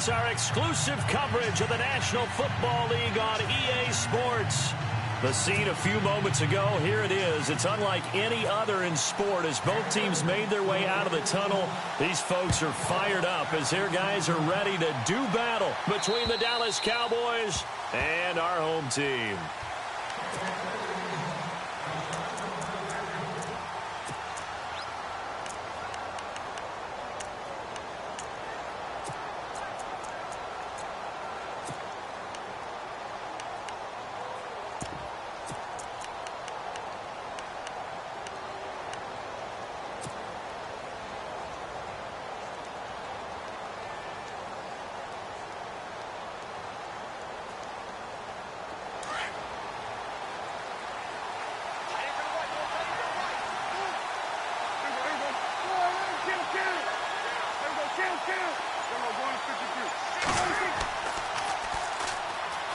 It's our exclusive coverage of the National Football League on EA Sports. The scene a few moments ago, here it is. It's unlike any other in sport as both teams made their way out of the tunnel. These folks are fired up as their guys are ready to do battle between the Dallas Cowboys and our home team.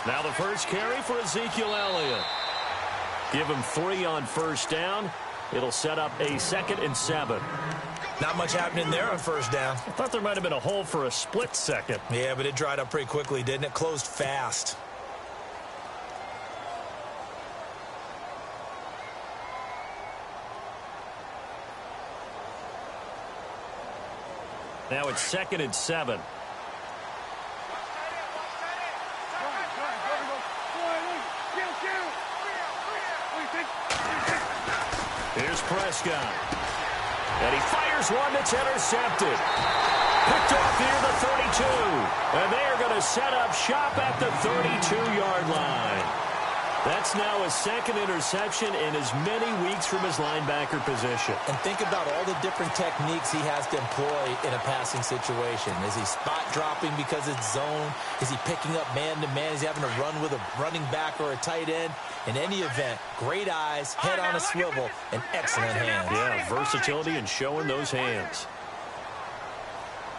Now the first carry for Ezekiel Elliott. Give him 3 on first down. It'll set up a 2nd and 7. Not much happening there on first down. I thought there might have been a hole for a split second. Yeah, but it dried up pretty quickly, didn't it? Closed fast. Now it's 2nd and 7. Here's Prescott. And he fires one that's intercepted. Picked off near the 32. And they are going to set up shop at the 32-yard line. That's now his 2nd interception in as many weeks from his linebacker position. And think about all the different techniques he has to employ in a passing situation. Is he spot dropping because it's zone? Is he picking up man-to-man? Is he having to run with a running back or a tight end? In any event, great eyes, head on a swivel, and excellent hands. Yeah, versatility and showing those hands.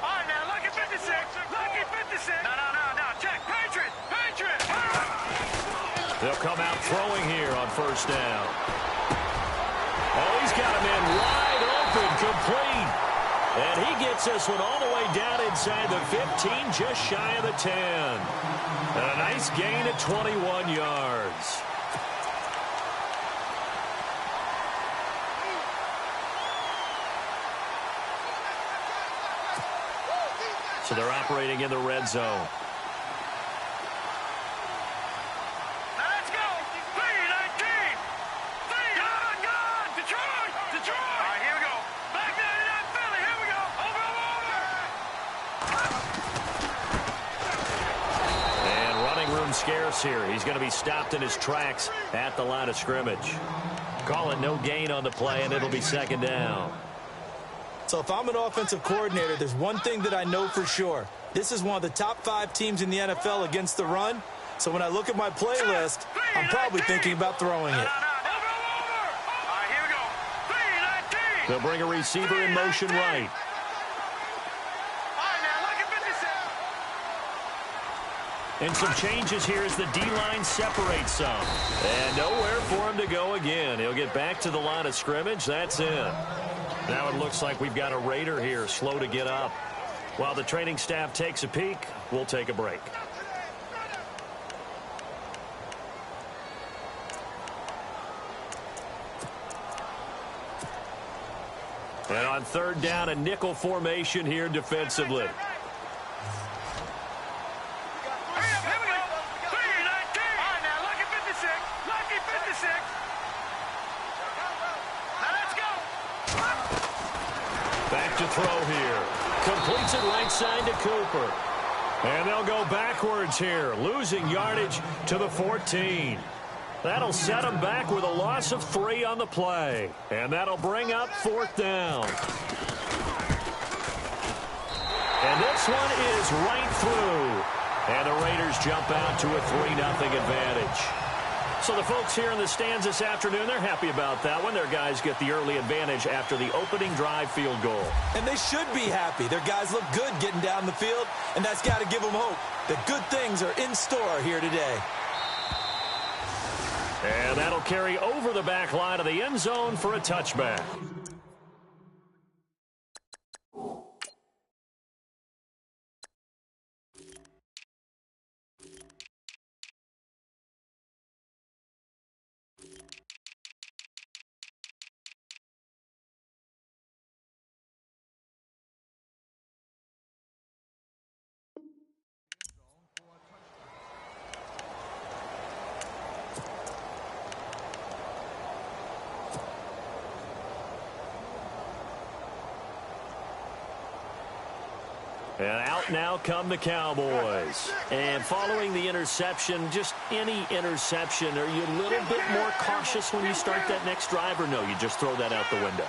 All right, now, lucky 56. Lucky 56. No. Check. Patriot. They'll come out throwing here on first down. Oh, he's got him in wide open, complete. And he gets this one all the way down inside the 15, just shy of the 10. And a nice gain at 21 yards. So they're operating in the red zone. Scarce here. He's going to be stopped in his tracks at the line of scrimmage. Call it no gain on the play, and it'll be 2nd down. So if I'm an offensive coordinator, there's one thing that I know for sure. This is one of the top 5 teams in the NFL against the run. So when I look at my playlist, I'm probably thinking about throwing it. They'll bring a receiver in motion right. And some changes here as the D-line separates some. And nowhere for him to go again. He'll get back to the line of scrimmage. That's it. Now it looks like we've got a Raider here, slow to get up. While the training staff takes a peek, we'll take a break. And on 3rd down, a nickel formation here defensively. Back to throw here. Completes it right side to Cooper. And they'll go backwards here, losing yardage to the 14. That'll set them back with a loss of 3 on the play. And that'll bring up 4th down. And this one is right through. And the Raiders jump out to a 3-0 advantage. So the folks here in the stands this afternoon, they're happy about that one. Their guys get the early advantage after the opening drive field goal. And they should be happy. Their guys look good getting down the field, and that's got to give them hope that good things are in store here today. And that'll carry over the back line of the end zone for a touchback. now come the Cowboys. And following the interception, just any interception, are you a little bit more cautious when you start that next drive, or no, you just throw that out the window?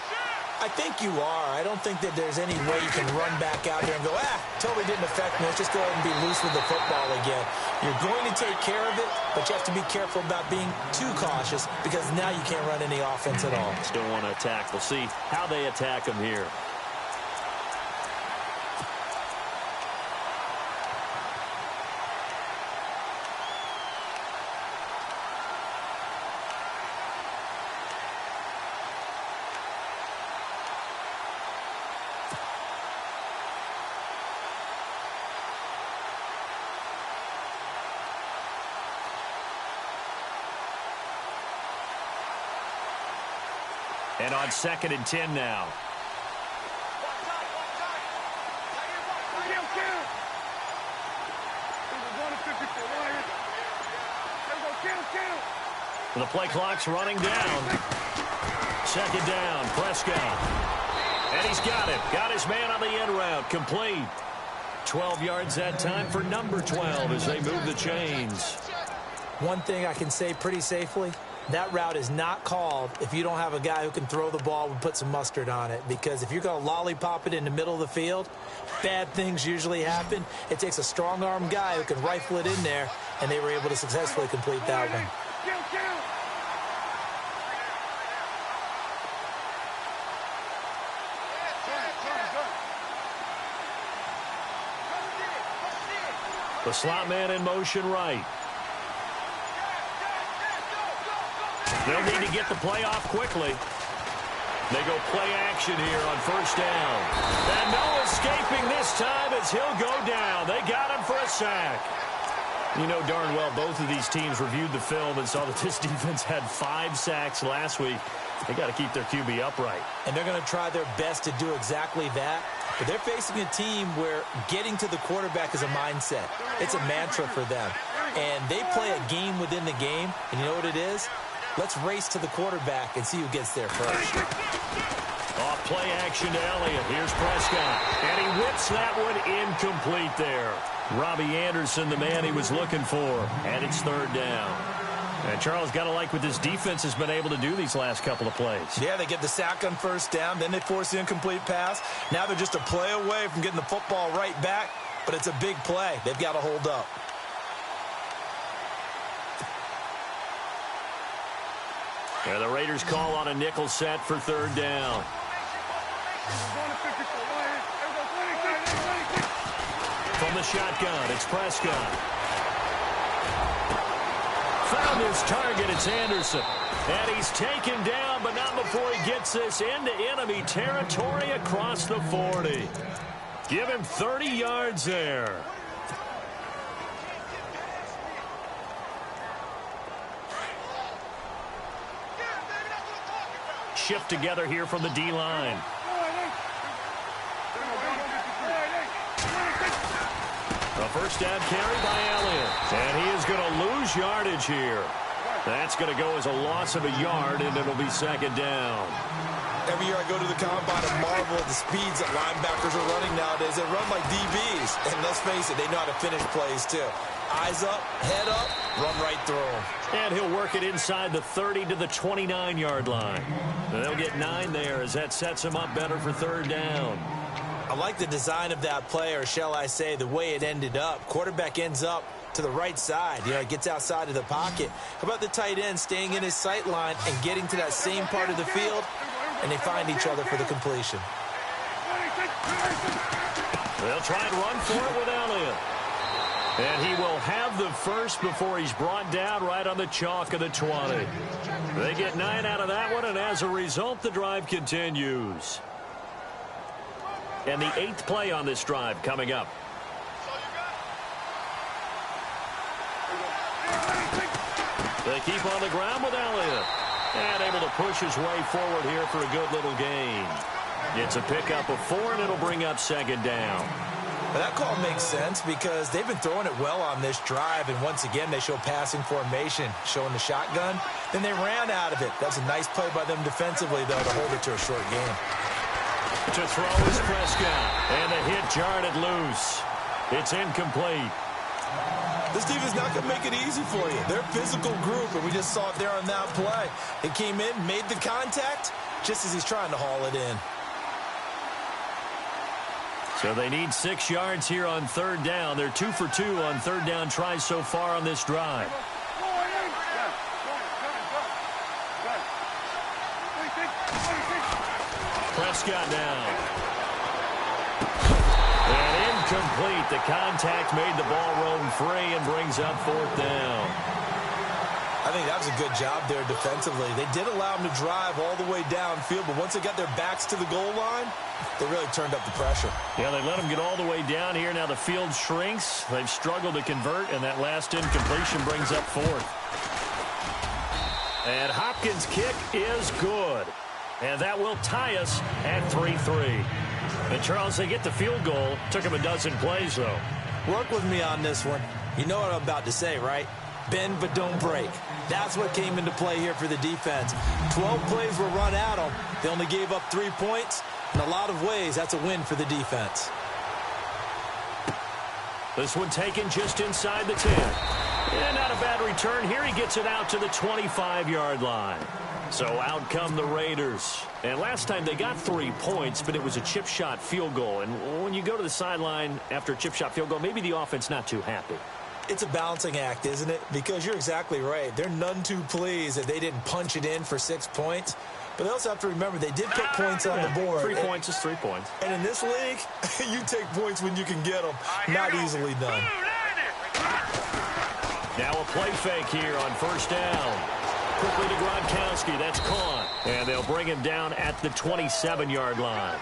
I think you are. I don't think that there's any way you can run back out there and go, totally didn't affect me. Let's just go ahead and be loose with the football again. You're going to take care of it, but you have to be careful about being too cautious because now you can't run any offense at all. Still want to attack. We'll see how they attack them here. And on 2nd and 10 now. The play clock's running down. 2nd down, Prescott. And he's got it. Got his man on the end route. Complete. 12 yards that time for number 12 as they move the chains. One thing I can say pretty safely, that route is not called if you don't have a guy who can throw the ball and put some mustard on it. Because if you're going to lollipop it in the middle of the field, bad things usually happen. It takes a strong-arm guy who can rifle it in there, and they were able to successfully complete that one. The slot man in motion right. They'll need to get the play off quickly. They go play action here on 1st down. And no escaping this time as he'll go down. They got him for a sack. You know darn well both of these teams reviewed the film and saw that this defense had 5 sacks last week. They got to keep their QB upright. And they're going to try their best to do exactly that. But they're facing a team where getting to the quarterback is a mindset. It's a mantra for them. And they play a game within the game. And you know what it is? Let's race to the quarterback and see who gets there first. Off play action to Elliott. Here's Prescott. And he whips that one incomplete there. Robbie Anderson, the man he was looking for. And it's 3rd down. And Charles, got to like what this defense has been able to do these last couple of plays. Yeah, they get the sack on 1st down. Then they force the incomplete pass. Now they're just a play away from getting the football right back. But it's a big play. They've got to hold up. And the Raiders call on a nickel set for 3rd down. From the shotgun, it's Prescott. Found his target, it's Anderson. And he's taken down, but not before he gets this into enemy territory across the 40. Give him 30 yards there. Shift together here from the D-line. A 1st down carry by Elliott. And he is going to lose yardage here. That's going to go as a loss of a yard, and it'll be 2nd down. Every year I go to the combine and marvel at the speeds that linebackers are running nowadays. They run like DBs. And let's face it, they know how to finish plays too. Eyes up, head up, run right through them. And he'll work it inside the 30 to the 29-yard line. And they'll get 9 there as that sets him up better for 3rd down. I like the design of that play, or shall I say the way it ended up. Quarterback ends up to the right side. You know, it gets outside of the pocket. How about the tight end staying in his sight line and getting to that same part of the field? And they find each other for the completion. They'll try and run for it with Elliott. And he will have the first before he's brought down right on the chalk of the 20. They get 9 out of that one, and as a result, the drive continues. And the 8th play on this drive coming up. They keep on the ground with Elliott. And able to push his way forward here for a good little gain. It's a pickup of 4, and it'll bring up 2nd down. Well, that call makes sense because they've been throwing it well on this drive, and once again they show passing formation, showing the shotgun. Then they ran out of it. That's a nice play by them defensively, though, to hold it to a short game. To throw is Prescott, and the hit jarred it loose. It's incomplete. This defense is not going to make it easy for you. They're a physical group, and we just saw it there on that play. It came in, made the contact, just as he's trying to haul it in. So they need 6 yards here on third down. They're 2 for 2 on third down tries so far on this drive. Prescott now. And incomplete. The contact made the ball roam free and brings up fourth down. I think that was a good job there defensively. They did allow them to drive all the way downfield, but once they got their backs to the goal line, they really turned up the pressure. Yeah, they let them get all the way down here. Now the field shrinks. They've struggled to convert, and that last incompletion brings up fourth. And Hopkins' kick is good. And that will tie us at 3-3. And, Charles, they get the field goal. Took them a dozen plays, though. Work with me on this one. You know what I'm about to say, right? Bend but don't break. That's what came into play here for the defense. 12 plays were run at them. They only gave up 3 points. In a lot of ways, that's a win for the defense. This one taken just inside the 10. And not a bad return here. He gets it out to the 25-yard line. So out come the Raiders. And last time they got 3 points, but it was a chip shot field goal. And when you go to the sideline after a chip shot field goal, maybe the offense not too happy. It's a balancing act, isn't it? Because you're exactly right. They're none too pleased that they didn't punch it in for 6 points. But they also have to remember they did put points on the board. 3 points is 3 points. And in this league, you take points when you can get them. Not easily done. Now a play fake here on first down. Quickly to Gronkowski. That's caught. And they'll bring him down at the 27-yard line.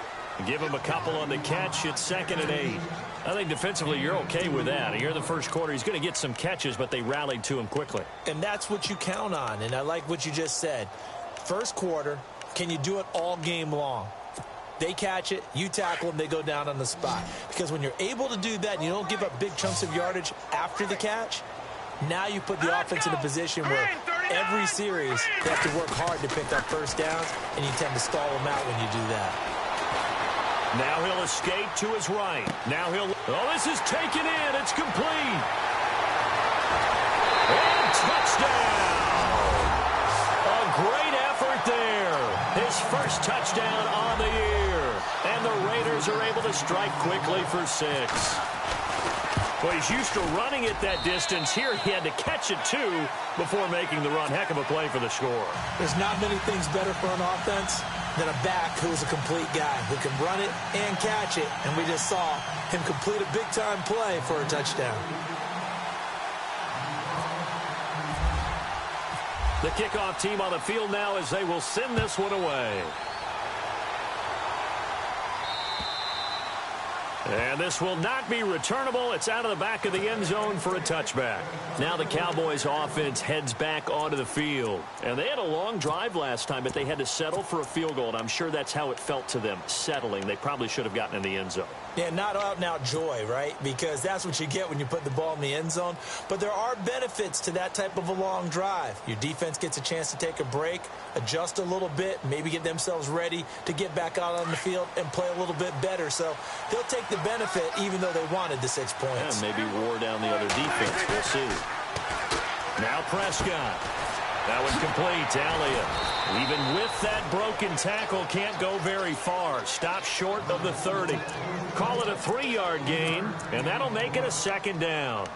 Give him a couple on the catch. It's 2nd and 8. I think defensively you're okay with that. Here in the first quarter, he's going to get some catches, but they rallied to him quickly. And that's what you count on. And I like what you just said. First quarter, can you do it all game long? They catch it, you tackle them, they go down on the spot. Because when you're able to do that and you don't give up big chunks of yardage after the catch, now you put the offense in a position where every series they have to work hard to pick up first downs, and you tend to stall them out when you do that. Now he'll escape to his right. Now he'll... Oh, this is taken in. It's complete. And touchdown. A great effort there. His first touchdown on the year. And the Raiders are able to strike quickly for 6. Well, he's used to running it that distance. Here he had to catch it, too, before making the run. Heck of a play for the score. There's not many things better for an offense than a back who is a complete guy who can run it and catch it. And we just saw him complete a big-time play for a touchdown. The kickoff team on the field now as they will send this one away. And this will not be returnable. It's out of the back of the end zone for a touchback. Now the Cowboys offense heads back onto the field. And they had a long drive last time, but they had to settle for a field goal. And I'm sure that's how it felt to them, settling. They probably should have gotten in the end zone. Yeah, not out-and-out joy, right? Because that's what you get when you put the ball in the end zone. But there are benefits to that type of a long drive. Your defense gets a chance to take a break, adjust a little bit, maybe get themselves ready to get back out on the field and play a little bit better. So they'll take the benefit even though they wanted the 6 points. Yeah, maybe wore down the other defense. We'll see. Now Prescott. That was complete to Elliott. Even with that broken tackle, can't go very far. Stop short of the 30. Call it a 3-yard gain, and that'll make it a 2nd down.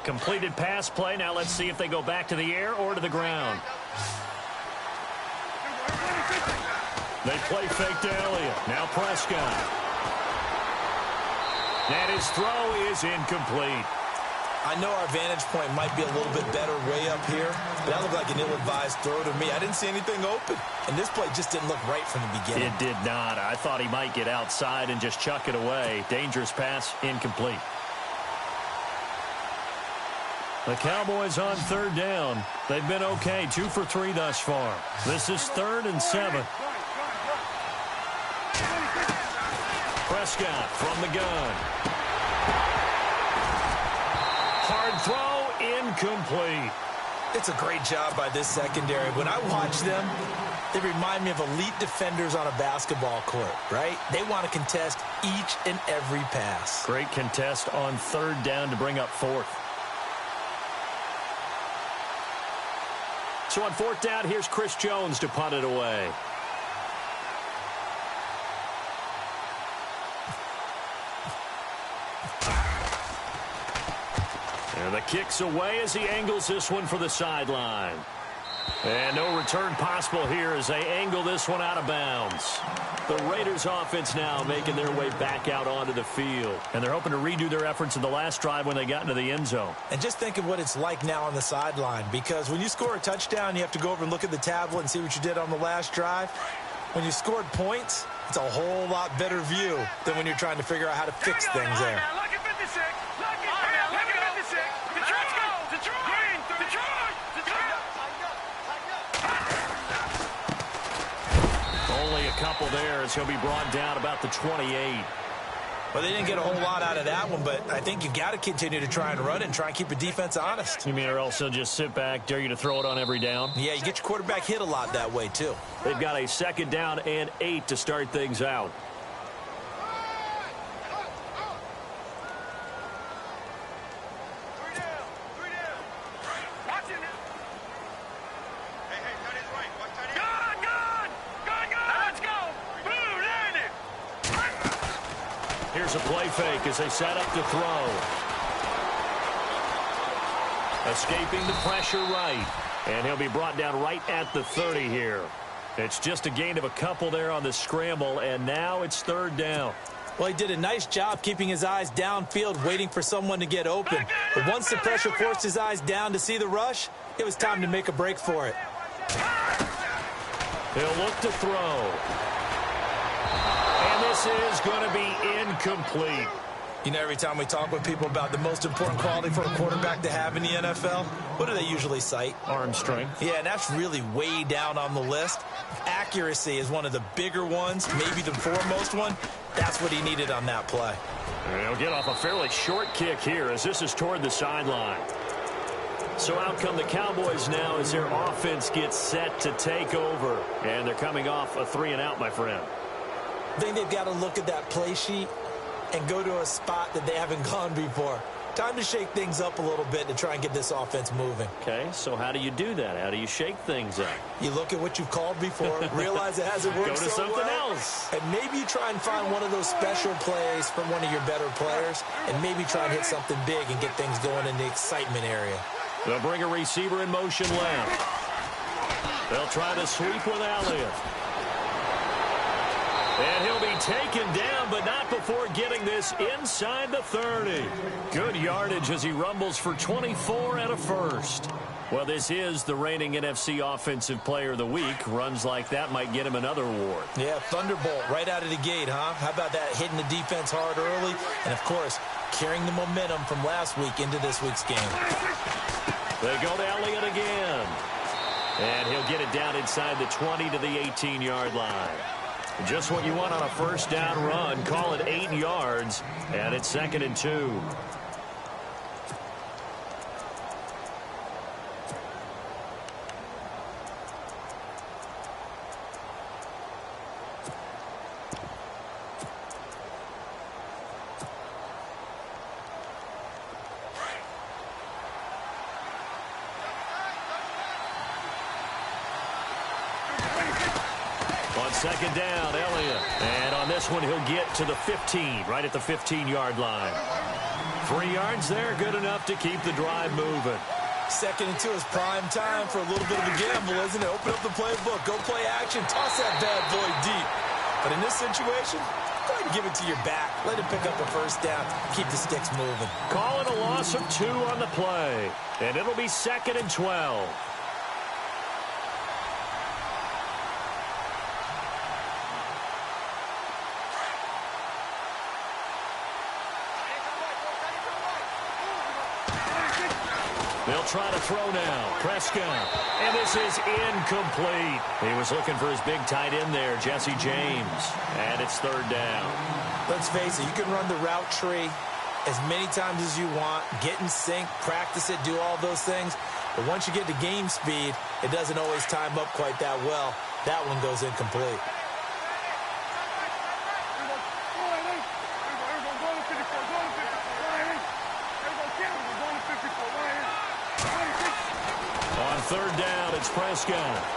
Completed pass play. Now let's see if they go back to the air or to the ground. They play fake to Elliott. Now Prescott. And his throw is incomplete. I know our vantage point might be a little bit better way up here, but that looked like an ill-advised throw to me. I didn't see anything open, and this play just didn't look right from the beginning. It did not. I thought he might get outside and just chuck it away. Dangerous pass, incomplete. The Cowboys on 3rd down. They've been okay, 2 for 3 thus far. This is 3rd and 7. Prescott from the gun. throw, incomplete. It's a great job by this secondary. When I watch them, they remind me of elite defenders on a basketball court, right? They want to contest each and every pass. Great contest on third down to bring up fourth. So on fourth down, here's Chris Jones to punt it away. And the kick's away as he angles this one for the sideline. And no return possible here as they angle this one out of bounds. The Raiders offense now making their way back out onto the field. And they're hoping to redo their efforts in the last drive when they got into the end zone. And just think of what it's like now on the sideline, because when you score a touchdown, you have to go over and look at the tablet and see what you did on the last drive. When you scored points, it's a whole lot better view than when you're trying to figure out how to fix things there. Only a couple there as he'll be brought down about the 28. Well, they didn't get a whole lot out of that one, but I think you've got to continue to try and run it and try and keep the defense honest. You mean or else they'll just sit back, dare you to throw it on every down? Yeah, you get your quarterback hit a lot that way, too. They've got a 2nd down and 8 to start things out. Here's a play fake as they set up to throw. Escaping the pressure right. And he'll be brought down right at the 30 here. It's just a gain of a couple there on the scramble, and now it's 3rd down. Well, he did a nice job keeping his eyes downfield, waiting for someone to get open. But once the pressure forced his eyes down to see the rush, it was time to make a break for it. He'll look to throw. And this is going to be incomplete. You know, every time we talk with people about the most important quality for a quarterback to have in the NFL, what do they usually cite? Arm strength. Yeah, and that's really way down on the list. Accuracy is one of the bigger ones, maybe the foremost one. That's what he needed on that play. And he'll get off a fairly short kick here as this is toward the sideline. So out come the Cowboys now as their offense gets set to take over. And they're coming off a 3-and-out, my friend. I think they've got to look at that play sheet and go to a spot that they haven't gone before. Time to shake things up a little bit to try and get this offense moving. Okay, so how do you do that? How do you shake things up? You look at what you've called before, realize it hasn't worked so well. Go to something else. And maybe you try and find one of those special plays from one of your better players, and maybe try and hit something big and get things going in the excitement area. They'll bring a receiver in motion left. They'll try to sweep with Elliott. And he'll be taken down, but not before getting this inside the 30. Good yardage as he rumbles for 24 and a first. Well, this is the reigning NFC Offensive Player of the Week. Runs like that might get him another award. Yeah, Thunderbolt right out of the gate, huh? How about that, hitting the defense hard early? And, of course, carrying the momentum from last week into this week's game. They go to Elliott again. And he'll get it down inside the 20 to the 18-yard line. Just what you want on a first down run. Call it 8 yards, and it's 2nd and 2. On 2nd down, Elliott. And on this one, he'll get to the 15, right at the 15-yard line. 3 yards there, good enough to keep the drive moving. 2nd and 2 is prime time for a little bit of a gamble, isn't it? Open up the playbook, go play action, toss that bad boy deep. But in this situation, go ahead and give it to your back. Let him pick up a first down, keep the sticks moving. Call it a loss of 2 on the play. And it'll be 2nd and 12. They'll try to throw now. Prescott. And this is incomplete. He was looking for his big tight end there, Jesse James. And it's 3rd down. Let's face it, you can run the route tree as many times as you want, get in sync, practice it, do all those things. But once you get to game speed, it doesn't always time up quite that well. That one goes incomplete. On third down, it's Prescott.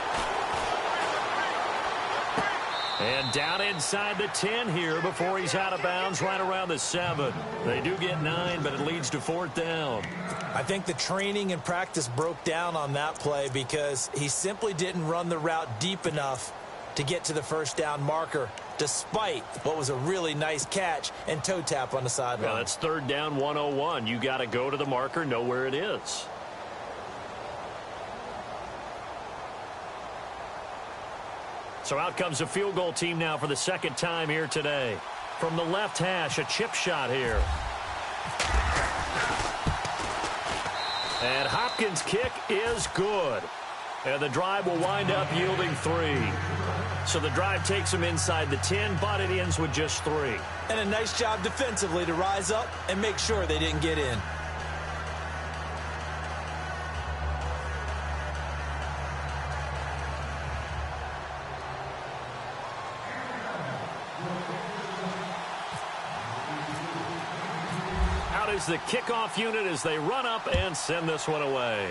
And down inside the 10 here before he's out of bounds right around the 7. They do get 9, but it leads to fourth down. I think the training and practice broke down on that play because he simply didn't run the route deep enough to get to the first down marker, despite what was a really nice catch and toe tap on the sideline. Well, that's third down 101. You got to go to the marker, know where it is. So out comes a field goal team now for the second time here today. From the left hash, a chip shot here. And Hopkins' kick is good. And the drive will wind up yielding 3. So the drive takes them inside the 10, but it ends with just 3. And a nice job defensively to rise up and make sure they didn't get in. Is the kickoff unit as they run up and send this one away.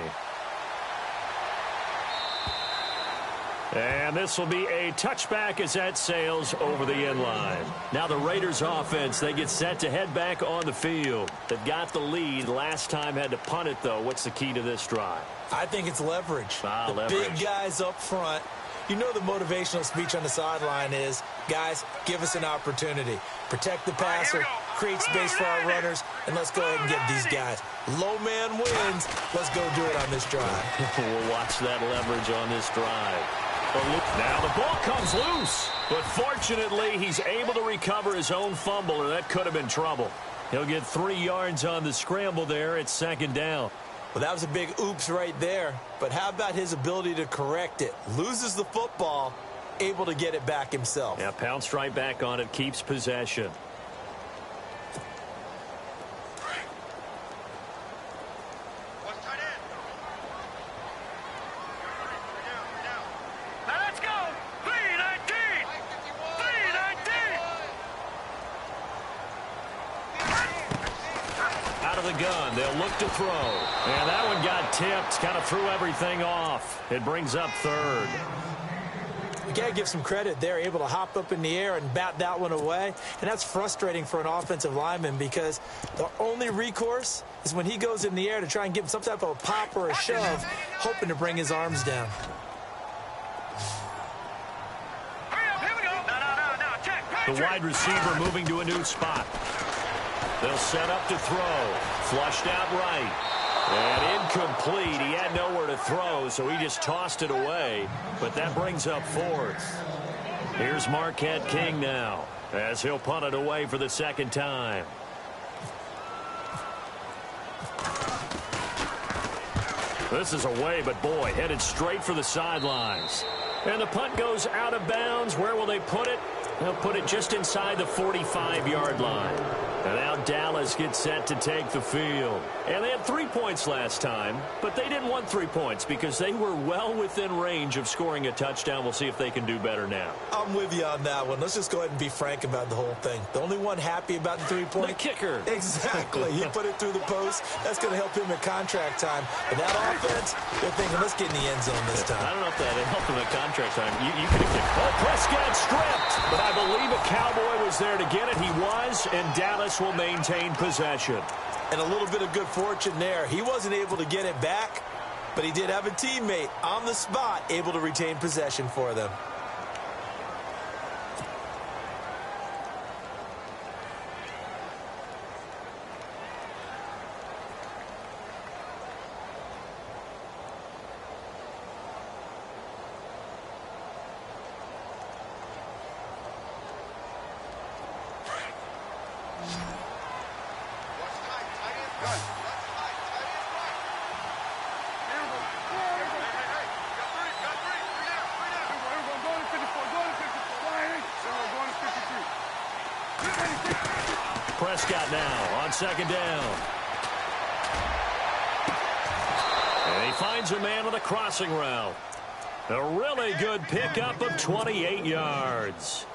And this will be a touchback as that sails over the end line. Now the Raiders offense, they get set to head back on the field. They've got the lead. Last time had to punt it, though. What's the key to this drive? I think it's leverage. The big guys up front. You know the motivational speech on the sideline is, guys, give us an opportunity. Protect the passer, create space for our runners, and let's go ahead and get these guys. Low man wins. Let's go do it on this drive. We'll watch that leverage on this drive. Now the ball comes loose, but fortunately he's able to recover his own fumble, or that could have been trouble. He'll get 3 yards on the scramble there. It's second down. Well, that was a big oops right there. But how about his ability to correct it? Loses the football, able to get it back himself. Yeah, pounced right back on it, keeps possession. Now let's go! 319! 319! Out of the gun, they'll look to throw. And that one got tipped, kind of threw everything off. It brings up third. You got to give some credit. They're able to hop up in the air and bat that one away. And that's frustrating for an offensive lineman because the only recourse is when he goes in the air to try and give him some type of a pop or a shove, hoping to bring his arms down. Here we go! No, check! The wide receiver moving to a new spot. They'll set up to throw. Flushed out right. And incomplete. He had nowhere to throw, so he just tossed it away. But that brings up fourth. Here's Marquette King now, as he'll punt it away for the second time. This is away, but boy, headed straight for the sidelines. And the punt goes out of bounds. Where will they put it? They'll put it just inside the 45-yard line. And now Dallas gets set to take the field. And they had 3 points last time, but they didn't want 3 points because they were well within range of scoring a touchdown. We'll see if they can do better now. I'm with you on that one. Let's just go ahead and be frank about the whole thing. The only one happy about the 3-point? The kicker. Exactly. He put it through the post. That's going to help him at contract time. But that offense, they're thinking, let's get in the end zone this time. I don't know if that helped him at contract time. You could have kicked. Oh, Prescott stripped. But I believe a Cowboy was there to get it. He was, and Dallas will maintain possession. And a little bit of good fortune there. He wasn't able to get it back, but he did have a teammate on the spot able to retain possession for them. Prescott now on second down. And he finds a man on the crossing route. A really good pickup of 28 yards.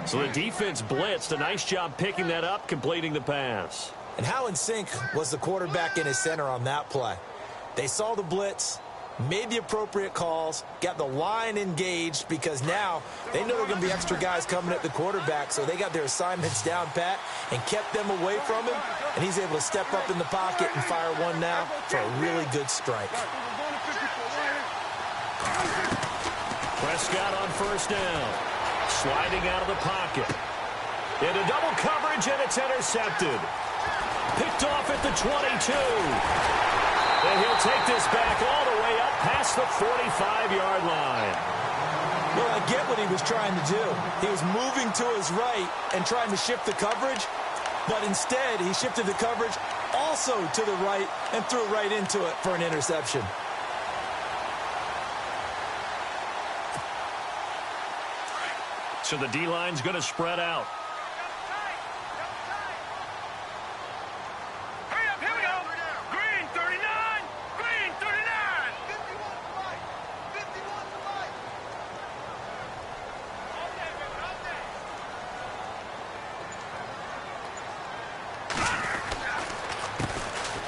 So the defense blitzed. A nice job picking that up, completing the pass. And how in sync was the quarterback and his center on that play? They saw the blitz, made the appropriate calls, got the line engaged because now they know there are going to be extra guys coming at the quarterback, so they got their assignments down pat and kept them away from him, and he's able to step up in the pocket and fire one now for a really good strike. Prescott on first down, sliding out of the pocket. Into double coverage, and it's intercepted. Picked off at the 22. And he'll take this back all the way up past the 45-yard line. Well, I get what he was trying to do. He was moving to his right and trying to shift the coverage, but instead he shifted the coverage also to the right and threw right into it for an interception. So the D-line's going to spread out.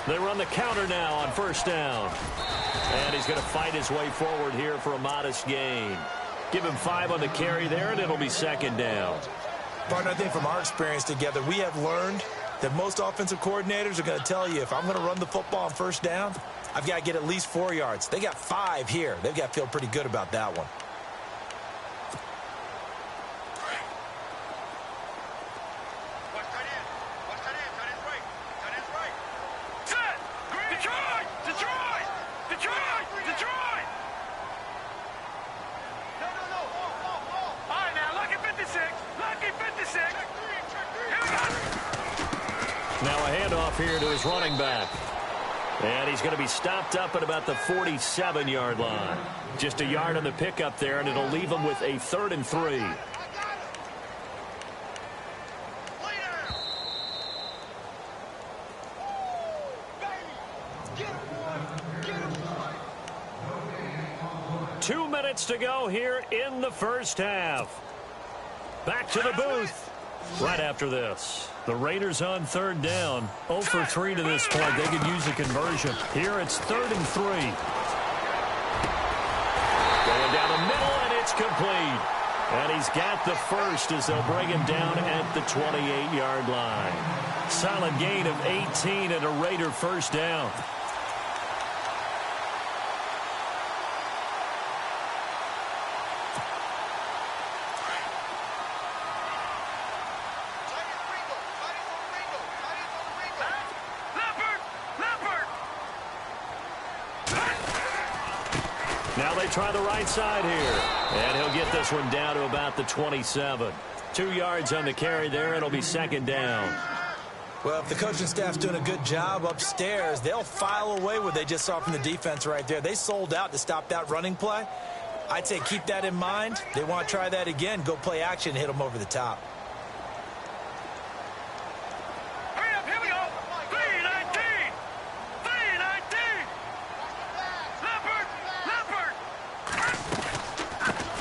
They run the counter now on first down. And he's going to fight his way forward here for a modest gain. Give him 5 on the carry there, and it'll be second down. Partner, I think from our experience together, we have learned that most offensive coordinators are going to tell you, if I'm going to run the football on first down, I've got to get at least 4 yards. They got 5 here. They've got to feel pretty good about that one. Now a handoff here to his running back. And he's going to be stopped up at about the 47-yard line. Just a yard on the pickup there, and it'll leave him with a 3rd and 3. Two minutes to go here in the first half. Back to the booth right after this. The Raiders on 3rd down. 0 for 3 to this point. They could use a conversion. Here it's 3rd and 3. Going down the middle, and it's complete. And he's got the first as they'll bring him down at the 28-yard line. Solid gain of 18 and a Raider first down. Now they try the right side here. And he'll get this one down to about the 27. 2 yards on the carry there. It'll be second down. Well, if the coaching staff's doing a good job upstairs, they'll file away what they just saw from the defense right there. They sold out to stop that running play. I'd say keep that in mind. They want to try that again. Go play action and hit them over the top.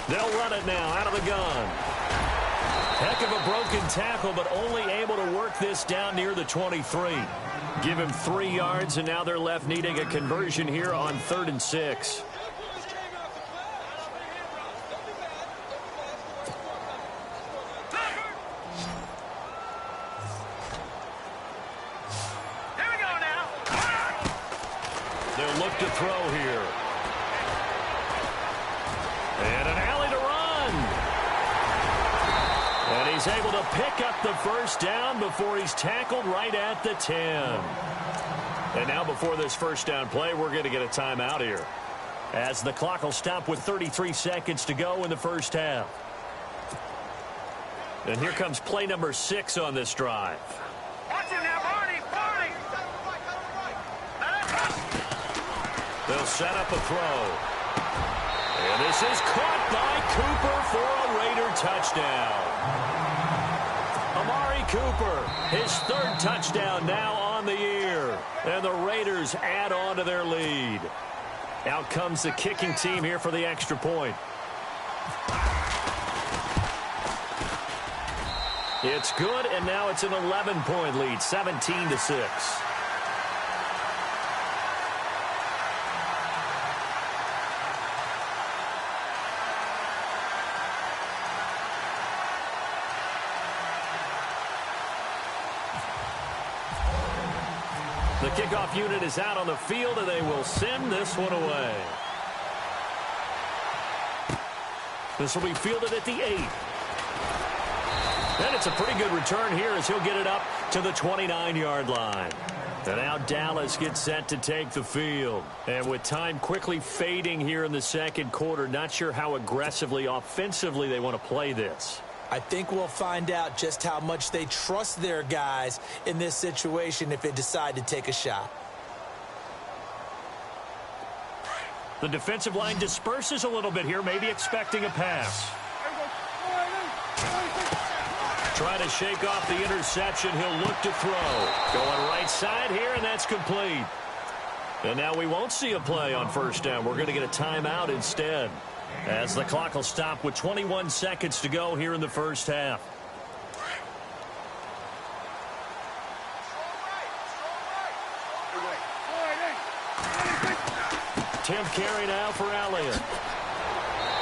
They'll run it now out of the gun. Heck of a broken tackle, but only able to work this down near the 23. Give him 3 yards, and now they're left needing a conversion here on 3rd and 6. They'll look to throw here. And an alley to run. And he's able to pick up the first down before he's tackled right at the 10. And now before this first down play, we're going to get a timeout here, as the clock will stop with 33 seconds to go in the first half. And here comes play number 6 on this drive. Watch it now, Barney! They'll set up a throw. And this is caught by Cooper for a Raider touchdown. Amari Cooper, his third touchdown now on the year. And the Raiders add on to their lead. Out comes the kicking team here for the extra point. It's good, and now it's an 11-point lead, 17-6. The kickoff unit is out on the field, and they will send this one away. This will be fielded at the 8. And it's a pretty good return here as he'll get it up to the 29-yard line. And now Dallas gets set to take the field. And with time quickly fading here in the second quarter, not sure how aggressively, offensively they want to play this. I think we'll find out just how much they trust their guys in this situation if they decide to take a shot. The defensive line disperses a little bit here, maybe expecting a pass. Trying to shake off the interception. He'll look to throw. Going right side here, and that's complete. And now we won't see a play on first down. We're going to get a timeout instead, as the clock will stop with 21 seconds to go here in the first half. Tim carry now for Elliott.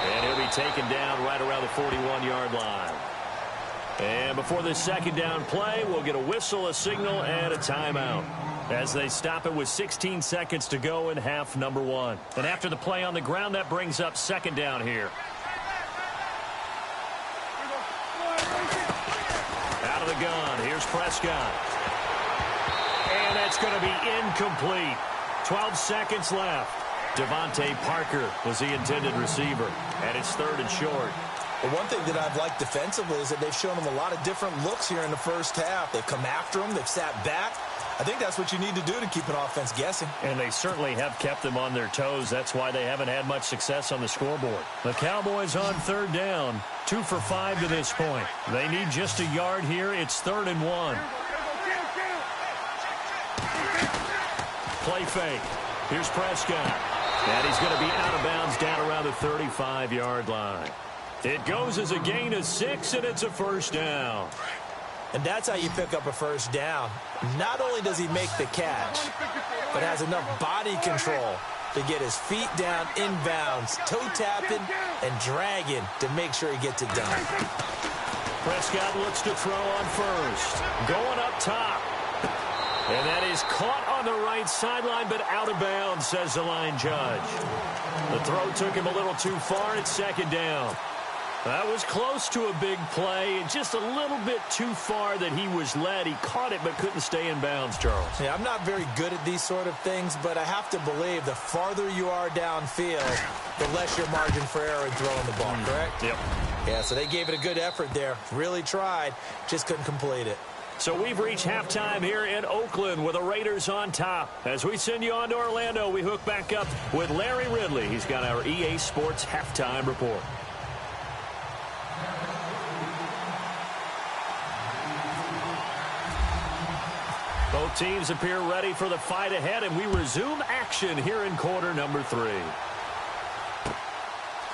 And he'll be taken down right around the 41-yard line. And before this second down play, we'll get a whistle, a signal, and a timeout, as they stop it with 16 seconds to go in half number 1. And after the play on the ground, that brings up second down here. Out of the gun, here's Prescott. And that's going to be incomplete. 12 seconds left. Devontae Parker was the intended receiver, and it's third and short. Well, one thing that I've liked defensively is that they've shown them a lot of different looks here in the first half. They've come after them. They've sat back. I think that's what you need to do to keep an offense guessing. And they certainly have kept them on their toes. That's why they haven't had much success on the scoreboard. The Cowboys on third down, 2 for 5 to this point. They need just a yard here. It's 3rd and 1. Play fake. Here's Prescott. And he's going to be out of bounds down around the 35-yard line. It goes as a gain of 6, and it's a first down. And that's how you pick up a first down. Not only does he make the catch, but has enough body control to get his feet down inbounds, toe tapping and dragging to make sure he gets it done. Prescott looks to throw on first. Going up top. And that is caught on the right sideline, but out of bounds, says the line judge. The throw took him a little too far. It's second down. That was close to a big play, and just a little bit too far that he was led. He caught it but couldn't stay in bounds, Charles. Yeah, I'm not very good at these sort of things, but I have to believe the farther you are downfield, the less your margin for error in throwing the ball, correct? Yep. Yeah, so they gave it a good effort there. Really tried, just couldn't complete it. So we've reached halftime here in Oakland with the Raiders on top. As we send you on to Orlando, we hook back up with Larry Ridley. He's got our EA Sports halftime report. Both teams appear ready for the fight ahead, and we resume action here in quarter number 3.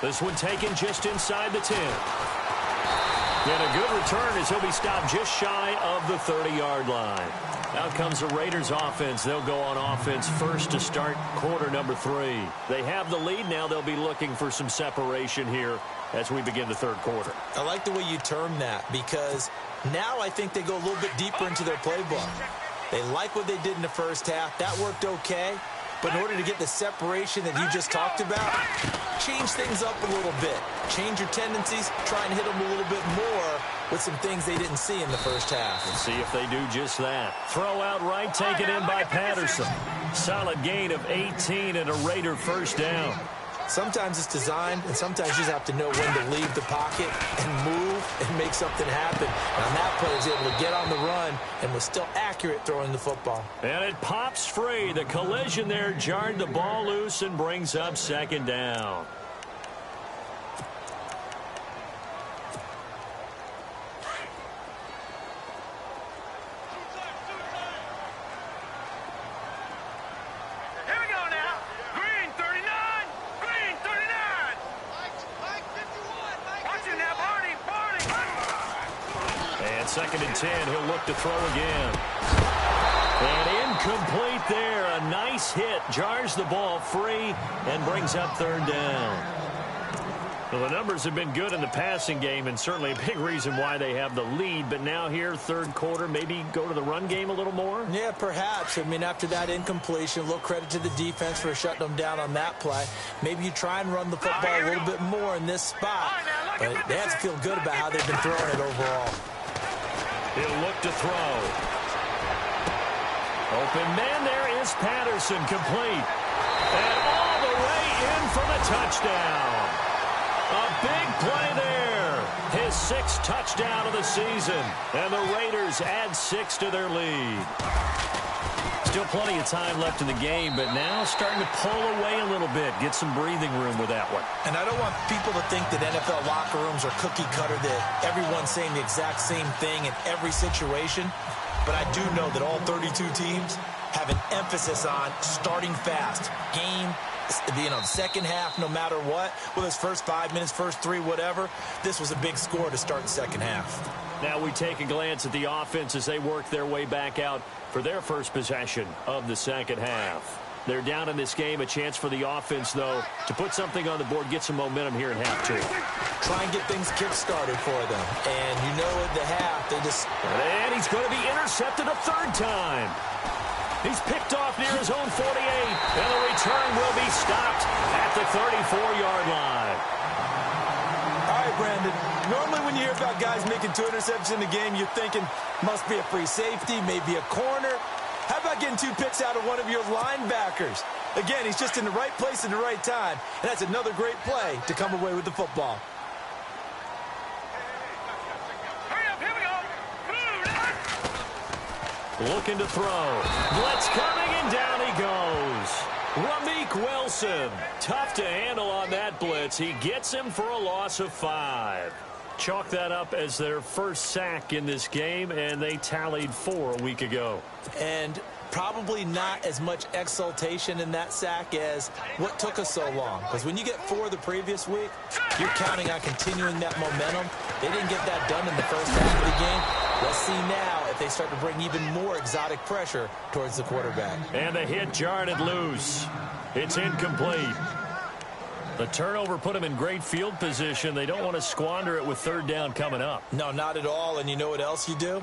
This one taken just inside the 10. And a good return as he'll be stopped just shy of the 30-yard line. Out comes the Raiders offense. They'll go on offense first to start quarter number 3. They have the lead now. They'll be looking for some separation here as we begin the third quarter. I like the way you term that, because now I think they go a little bit deeper into their playbook. They like what they did in the first half. That worked okay. But in order to get the separation that you just talked about, change things up a little bit. Change your tendencies. Try and hit them a little bit more with some things they didn't see in the first half. Let's see if they do just that. Throw out right, taken in by Patterson. Solid gain of 18 and a Raider first down. Sometimes it's designed, and sometimes you just have to know when to leave the pocket and move and make something happen. And on that play, he was able to get on the run and was still accurate throwing the football. And it pops free. The collision there jarred the ball loose and brings up second down. 2nd and 10. He'll look to throw again. And incomplete there. A nice hit. Jars the ball free and brings up 3rd down. Well, the numbers have been good in the passing game, and certainly a big reason why they have the lead. But now here, 3rd quarter, maybe go to the run game a little more? Yeah, perhaps. I mean, after that incompletion, a little credit to the defense for shutting them down on that play. Maybe you try and run the football a little bit more in this spot. But they have to feel good about how they've been throwing it overall. He'll look to throw. Open man, there is Patterson, complete. And all the way in for the touchdown. A big play there. His 6th touchdown of the season. And the Raiders add 6 to their lead. Still plenty of time left in the game, but now starting to pull away a little bit. Get some breathing room with that one. And I don't want people to think that NFL locker rooms are cookie cutter, that everyone's saying the exact same thing in every situation. But I do know that all 32 teams have an emphasis on starting fast. Game, the second half, no matter what, whether it's first 5 minutes, first 3, whatever, this was a big score to start the second half. Now we take a glance at the offense as they work their way back out for their first possession of the second half. They're down in this game. A chance for the offense, though, to put something on the board, get some momentum here in half 2. Try and get things kick-started for them. And you know at the half, they just... And he's going to be intercepted a 3rd time. He's picked off near his own 48, and the return will be stopped at the 34-yard line. All right, Brandon. Normally when you hear about guys making 2 interceptions in the game, you're thinking must be a free safety, maybe a corner. How about getting 2 picks out of one of your linebackers? Again, he's just in the right place at the right time, and that's another great play to come away with the football. Looking to throw. Blitz coming, and down he goes. Ramik Wilson. Tough to handle on that blitz. He gets him for a loss of 5. Chalk that up as their first sack in this game, and they tallied 4 a week ago. And probably not as much exultation in that sack as what took us so long. Because when you get 4 the previous week, you're counting on continuing that momentum. They didn't get that done in the first half of the game. Let's see now if they start to bring even more exotic pressure towards the quarterback. And the hit jarred it loose. It's incomplete. The turnover put them in great field position. They don't want to squander it with 3rd down coming up. No, not at all. And you know what else you do?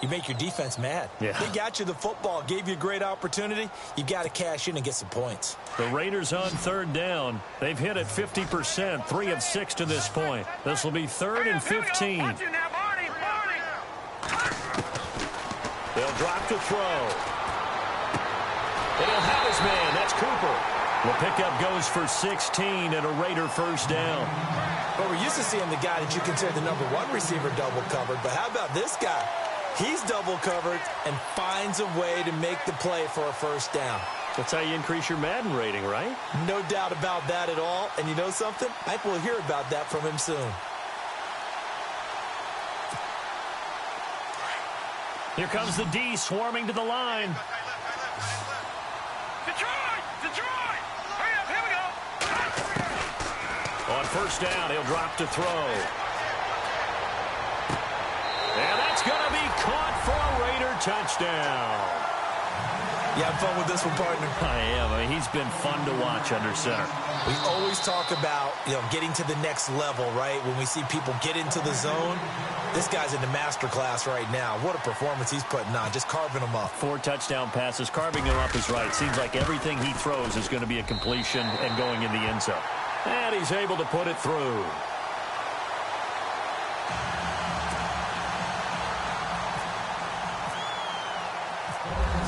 You make your defense mad. Yeah. They got you the football, gave you a great opportunity. You got to cash in and get some points. The Raiders on 3rd down. They've hit at 50%, 3 of 6 to this point. This will be 3rd and 15. They'll drop to throw. And he'll have his man. That's Cooper. The pickup goes for 16 and a Raider 1st down. Well, we're used to seeing the guy that you consider the #1 receiver double covered. But how about this guy? He's double covered and finds a way to make the play for a 1st down. That's how you increase your Madden rating, right? No doubt about that at all. And you know something? I think we'll hear about that from him soon. Here comes the D swarming to the line. Detroit! Detroit! Hurry up, here we go! On 1st down, he'll drop to throw. And that's going to be caught for a Raider touchdown. You have fun with this one, partner? I am. I mean, he's been fun to watch under center. We always talk about, getting to the next level, right? When we see people get into the zone, this guy's in the master class right now. What a performance he's putting on, just carving them up. 4 touchdown passes. Carving them up is right. Seems like everything he throws is going to be a completion and going in the end zone. And he's able to put it through.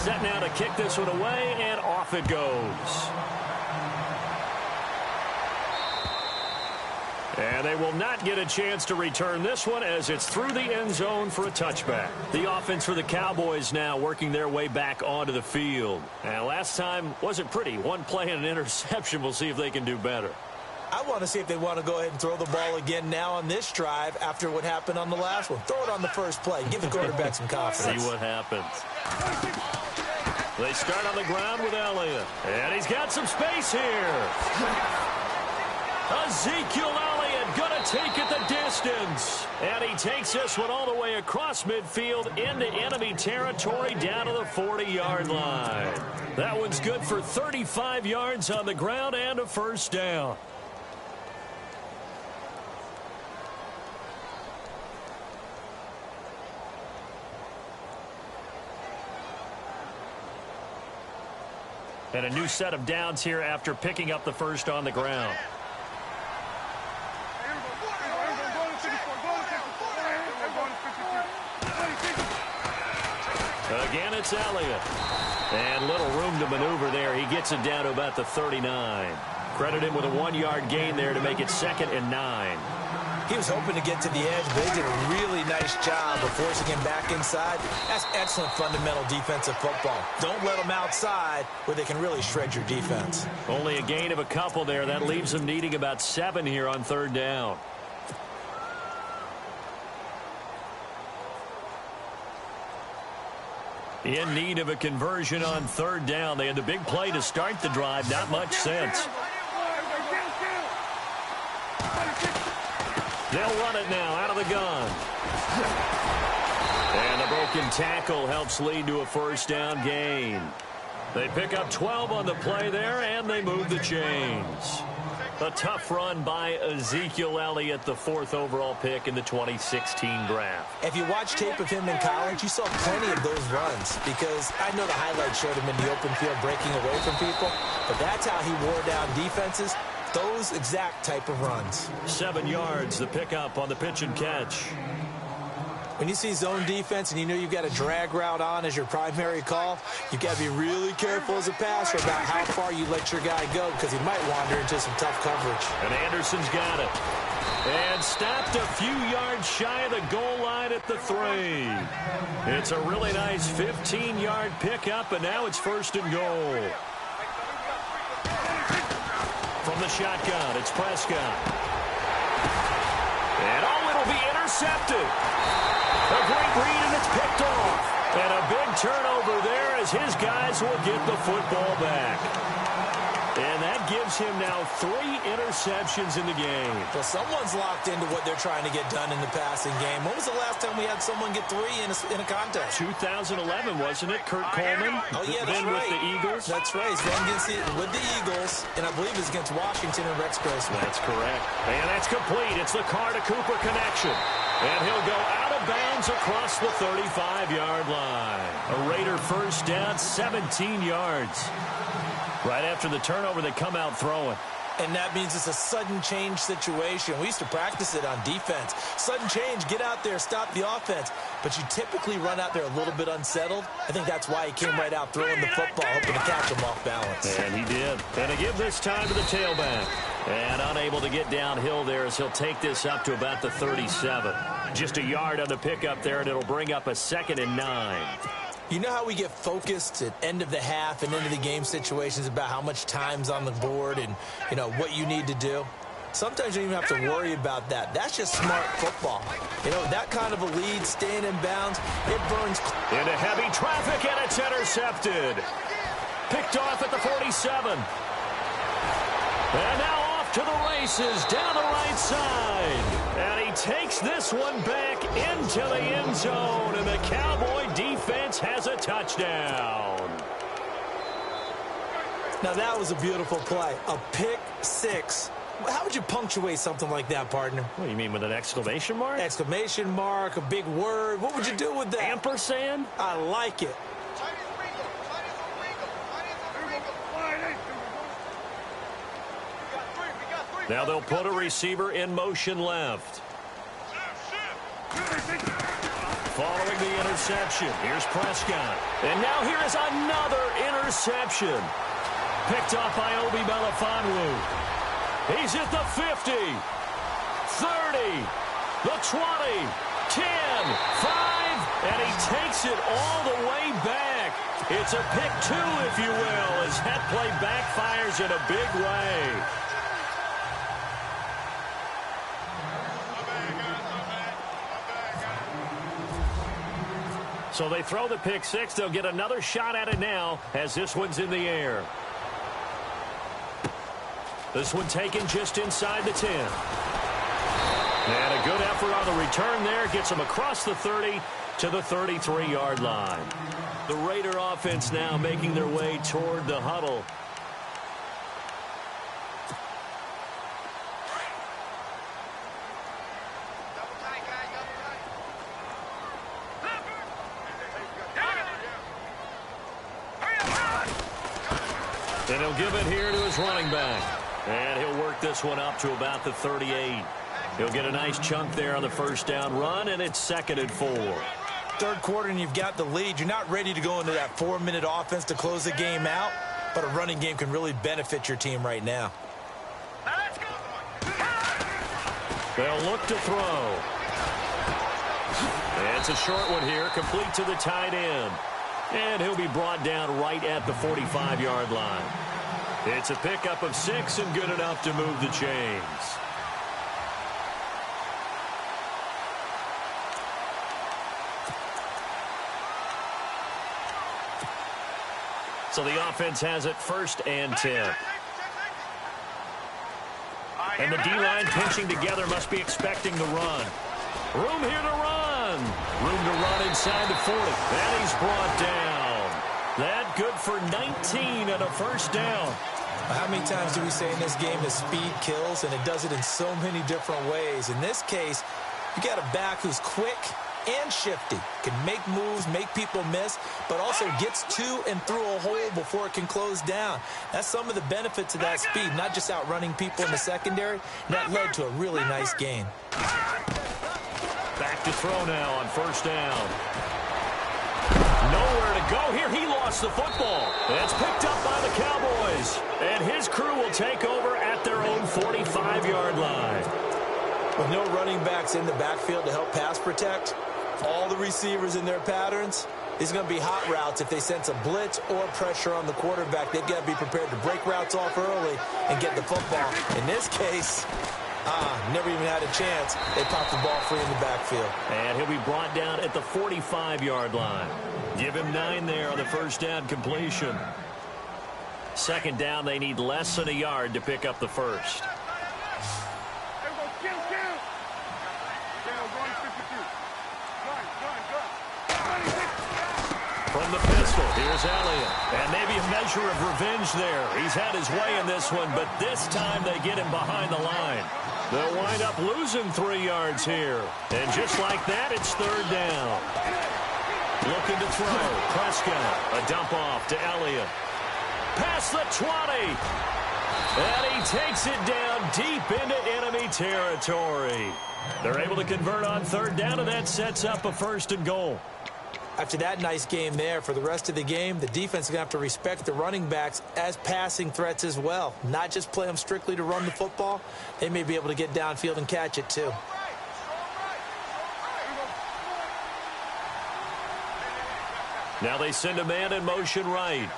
Set now to kick this one away, and off it goes. And they will not get a chance to return this one as it's through the end zone for a touchback. The offense for the Cowboys now working their way back onto the field. And last time wasn't pretty. 1 play and an interception. We'll see if they can do better. I want to see if they want to go ahead and throw the ball again now on this drive after what happened on the last one. Throw it on the first play. Give the quarterback some confidence. See what happens. They start on the ground with Elliott. And he's got some space here. Ezekiel Elliott Elliott gonna take it the distance. And he takes this one all the way across midfield into enemy territory down to the 40-yard line. That one's good for 35 yards on the ground and a first down. And a new set of downs here after picking up the first on the ground. Again, it's Elliott. And little room to maneuver there. He gets it down to about the 39. Credit him with a 1-yard gain there to make it 2nd and 9. He was hoping to get to the edge, but they did a really nice job of forcing him back inside. That's excellent fundamental defensive football. Don't let them outside where they can really shred your defense. Only a gain of a couple there. That leaves them needing about 7 here on 3rd down. In need of a conversion on 3rd down. They had the big play to start the drive. Not much sense. They'll run it now out of the gun. And the broken tackle helps lead to a first down gain. They pick up 12 on the play there, and they move the chains. A tough run by Ezekiel Elliott, the 4th overall pick in the 2016 draft. If you watch tape of him in college, you saw plenty of those runs because I know the highlights showed him in the open field breaking away from people, but that's how he wore down defenses. Those exact type of runs. 7 yards, the pickup on the pitch and catch. When you see zone defense and you know you've got a drag route on as your primary call, you've got to be really careful as a passer about how far you let your guy go because he might wander into some tough coverage. And Anderson's got it. And stopped a few yards shy of the goal line at the 3. It's a really nice 15-yard pickup, and now it's 1st and goal. From the shotgun, it's Prescott. And it'll be intercepted. A great read, and it's picked off. And a big turnover there as his guys will get the football back. And that gives him now 3 interceptions in the game. Well, someone's locked into what they're trying to get done in the passing game. When was the last time we had someone get 3 in a contest? 2011, wasn't it? Kurt Coleman? Oh, yeah, that's then right. With the Eagles? That's right. Then with the Eagles, and I believe it's against Washington and Rex Grossman. That's correct. And that's complete. It's the Carr-to-Cooper connection. And he'll go out of bounds across the 35-yard line. A Raider first down, 17 yards. Right after the turnover, they come out throwing. And that means it's a sudden change situation. We used to practice it on defense. Sudden change, get out there, stop the offense. But you typically run out there a little bit unsettled. I think that's why he came right out throwing the football, hoping to catch him off balance. And he did. And to give this time to the tailback. And unable to get downhill there as he'll take this up to about the 37. Just a yard on the pickup there, and it'll bring up a 2nd and 9. You know how we get focused at end of the half and into the game situations about how much time's on the board and, you know, what you need to do? Sometimes you don't even have to worry about that. That's just smart football. You know, that kind of a lead, staying in bounds, it burns. Into heavy traffic, and it's intercepted. Picked off at the 47. And now off to the races down the right side. And he takes this one back into the end zone, and the Cowboy defense has a touchdown. Now that was a beautiful play. A pick 6. How would you punctuate something like that, partner? What do you mean, with an exclamation mark? Exclamation mark, a big word. What would you do with that? Ampersand? I like it. Now they'll put a receiver in motion left. Following the interception, here's Prescott. And now here is another interception. Picked off by Obi Melifonwu. He's at the 50, 30, the 20, 10, 5, and he takes it all the way back. It's a pick 2, if you will, as that play backfires in a big way. So they throw the pick 6. They'll get another shot at it now as this one's in the air. This one taken just inside the 10. And a good effort on the return there. Gets him across the 30 to the 33-yard line. The Raider offense now making their way toward the huddle. And he'll give it here to his running back. And he'll work this one up to about the 38. He'll get a nice chunk there on the first down run, and it's 2nd and 4. Third quarter, and you've got the lead. You're not ready to go into that 4-minute offense to close the game out, but a running game can really benefit your team right now. They'll look to throw. It's a short one here, complete to the tight end. And he'll be brought down right at the 45-yard line. It's a pickup of 6 and good enough to move the chains. So the offense has it 1st and 10. And the D-line pinching together must be expecting the run. Room here to run. Room to run inside the 40. And he's brought down. That good for 19 and a first down. How many times do we say in this game that speed kills, and it does it in so many different ways? In this case, you got a back who's quick and shifty, can make moves, make people miss, but also gets to and through a hole before it can close down. That's some of the benefits of that speed, not just outrunning people in the secondary. That led to a really nice gain. Back to throw now on first down. Nowhere to go here. He lost the football. It's picked up by the Cowboys. And his crew will take over at their own 45-yard line. With no running backs in the backfield to help pass protect, all the receivers in their patterns, these are going to be hot routes if they sense a blitz or pressure on the quarterback. They've got to be prepared to break routes off early and get the football. In this case, never even had a chance. They popped the ball free in the backfield. And he'll be brought down at the 45-yard line. Give him 9 there on the first down completion. 2nd down, they need less than a yard to pick up the first. From the pistol, here's Elliott. And maybe a measure of revenge there. He's had his way in this one, but this time they get him behind the line. They'll wind up losing 3 yards here. And just like that, it's 3rd down. Looking to throw. Prescott. A dump off to Elliott. Past the 20. And he takes it down deep into enemy territory. They're able to convert on 3rd down, and that sets up a 1st and goal. After that nice game there, for the rest of the game, the defense is going to have to respect the running backs as passing threats as well. Not just play them strictly to run the football. They may be able to get downfield and catch it too. Now they send a man in motion right.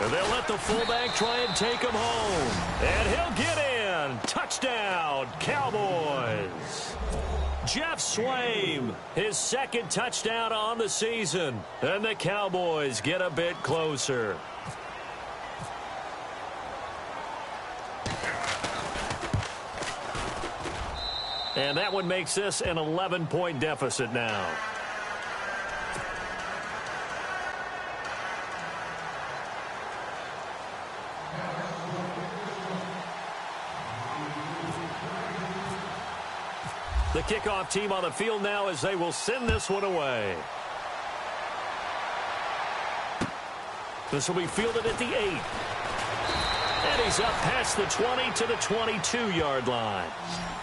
And they'll let the fullback try and take him home. And he'll get in. Touchdown, Cowboys. Jeff Swaim, his 2nd touchdown on the season. And the Cowboys get a bit closer. And that one makes this an 11-point deficit now. The kickoff team on the field now as they will send this one away. This will be fielded at the 8. And he's up past the 20 to the 22-yard line.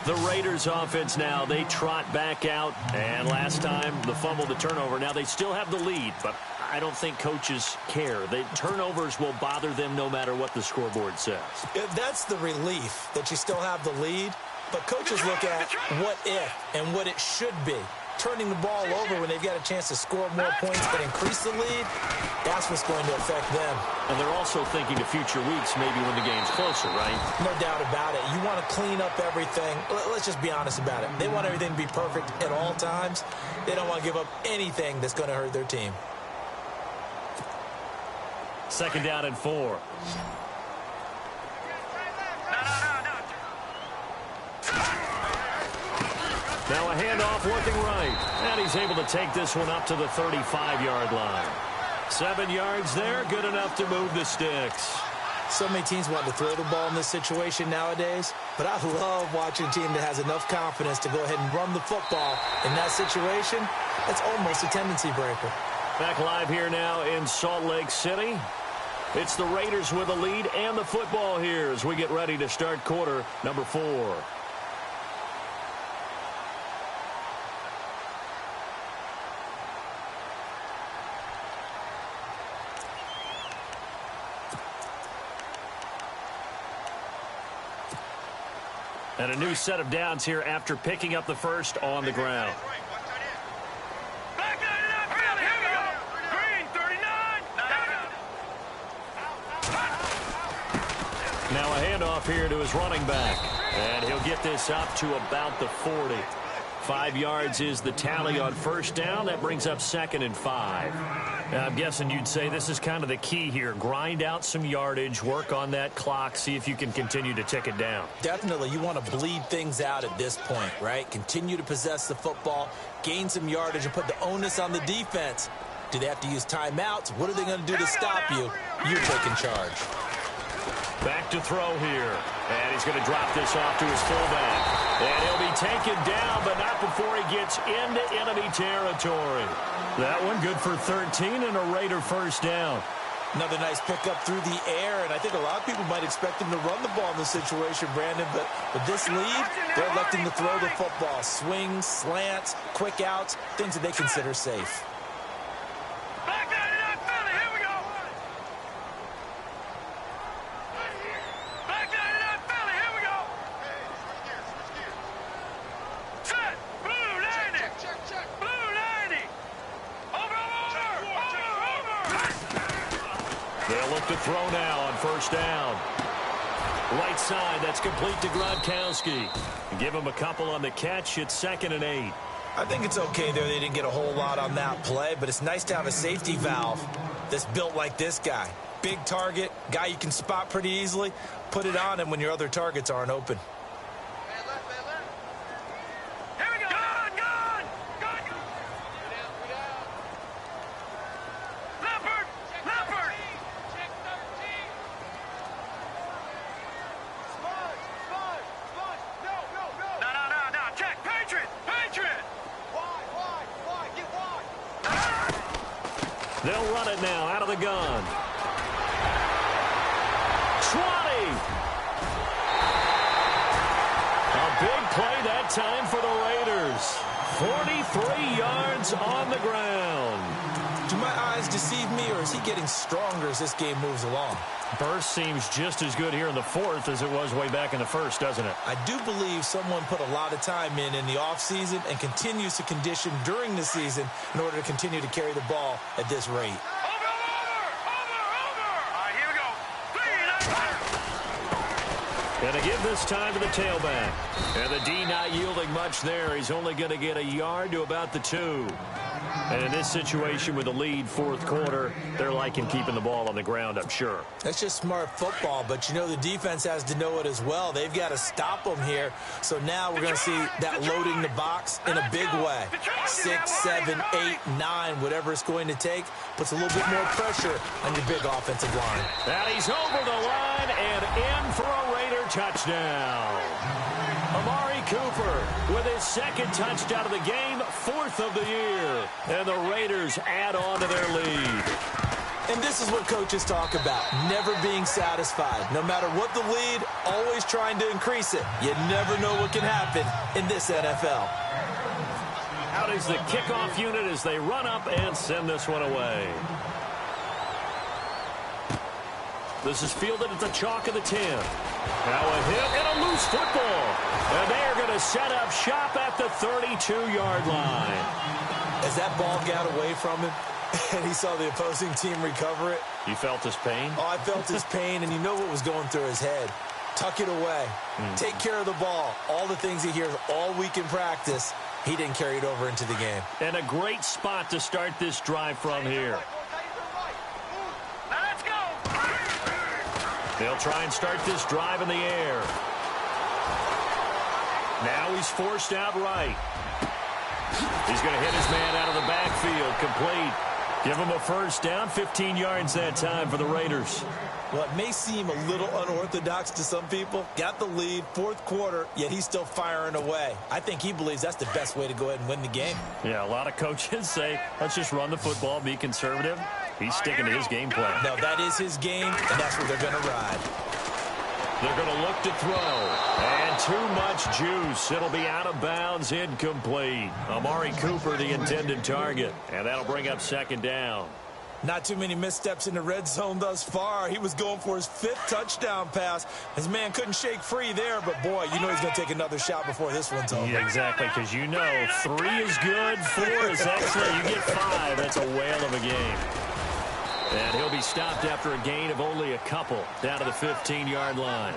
The Raiders offense now, they trot back out. And last time, the fumble, the turnover. Now they still have the lead, but I don't think coaches care. The turnovers will bother them no matter what the scoreboard says. That's the relief that you still have the lead. But coaches look at what if and what it should be. Turning the ball over when they've got a chance to score more points but increase the lead, that's what's going to affect them. And they're also thinking of future weeks, maybe when the game's closer, right? No doubt about it. You want to clean up everything. Let's just be honest about it. They want everything to be perfect at all times. They don't want to give up anything that's going to hurt their team. 2nd down and 4. Now a handoff looking right. And he's able to take this one up to the 35-yard line. 7 yards there, good enough to move the sticks. So many teams want to throw the ball in this situation nowadays, but I love watching a team that has enough confidence to go ahead and run the football. In that situation, that's almost a tendency breaker. Back live here now in Salt Lake City. It's the Raiders with the lead and the football here as we get ready to start quarter number 4. And a new set of downs here after picking up the first on the ground. Now a handoff here to his running back. And he'll get this up to about the 40. 5 yards is the tally on first down. That brings up 2nd and 5. Now, I'm guessing you'd say this is kind of the key here. Grind out some yardage, work on that clock, see if you can continue to tick it down. Definitely. You want to bleed things out at this point, right? Continue to possess the football, gain some yardage, and put the onus on the defense. Do they have to use timeouts? What are they going to do to stop you? You're taking charge. Back to throw here. And he's going to drop this off to his fullback. And he'll be taken down, but not before he gets into enemy territory. That one good for 13 and a Raider first down. Another nice pickup through the air, and I think a lot of people might expect him to run the ball in this situation, Brandon, but with this lead, they're electing to throw the football. Swings, slants, quick outs, things that they consider safe. They'll look to throw now on first down. Right side, that's complete to Gronkowski. Give him a couple on the catch. It's 2nd and 8. I think it's okay there. They didn't get a whole lot on that play, but it's nice to have a safety valve that's built like this guy. Big target, guy you can spot pretty easily. Put it on him when your other targets aren't open. They'll run it now out of the gun. 20. A big play that time for the Raiders. 43 yards on the ground. Do my eyes deceive me, or is he getting stronger as this game moves along? Burst seems just as good here in the 4th as it was way back in the 1st, doesn't it? I do believe someone put a lot of time in the offseason and continues to condition during the season in order to continue to carry the ball at this rate. And to give this time to the tailback. And the D not yielding much there. He's only going to get a yard to about the 2. And in this situation with the lead 4th quarter, they're liking keeping the ball on the ground, I'm sure. That's just smart football, but you know the defense has to know it as well. They've got to stop them here. So now we're going to see that loading the box in a big way. 6, 7, 8, 9, whatever it's going to take, puts a little bit more pressure on your big offensive line. And he's over the line and in for a Raider touchdown. Amari Cooper with his 2nd touchdown of the game, 4th of the year. And the Raiders add on to their lead. And this is what coaches talk about, never being satisfied. No matter what the lead, always trying to increase it. You never know what can happen in this NFL. Out is the kickoff unit as they run up and send this one away. This is fielded at the chalk of the 10. Now a hit and a loose football. And they're going to set up shop at the 32-yard line. As that ball got away from him and he saw the opposing team recover it. You felt his pain? Oh, I felt his pain, and you know what was going through his head. Tuck it away. Take care of the ball. All the things he hears all week in practice, he didn't carry it over into the game. And a great spot to start this drive from here. They'll try and start this drive in the air. Now he's forced out right. He's going to hit his man out of the backfield. Complete. Give him a first down. 15 yards that time for the Raiders. Well, it may seem a little unorthodox to some people. Got the lead, fourth quarter, yet he's still firing away. I think he believes that's the best way to go ahead and win the game. Yeah, a lot of coaches say, let's just run the football, be conservative. He's sticking to his game plan. No, that is his game, and that's what they're going to ride. They're going to look to throw. And too much juice. It'll be out of bounds, incomplete. Amari Cooper, the intended target. And that'll bring up second down. Not too many missteps in the red zone thus far. He was going for his 5th touchdown pass. His man couldn't shake free there, but boy, you know he's going to take another shot before this one's over. Yeah, exactly, because you know 3 is good, 4 is excellent. You get 5, that's a whale of a game. And he'll be stopped after a gain of only a couple down to the 15-yard line.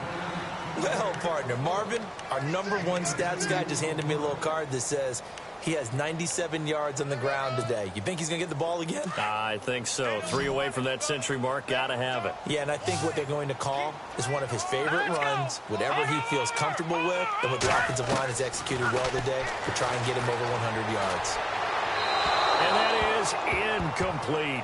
Well, partner, Marvin, our number 1 stats guy, just handed me a little card that says he has 97 yards on the ground today. You think he's going to get the ball again? I think so. 3 away from that century mark. Got to have it. Yeah, and I think what they're going to call is one of his favorite runs, whatever he feels comfortable with, and what the offensive line has executed well today to try and get him over 100 yards. And that is incomplete.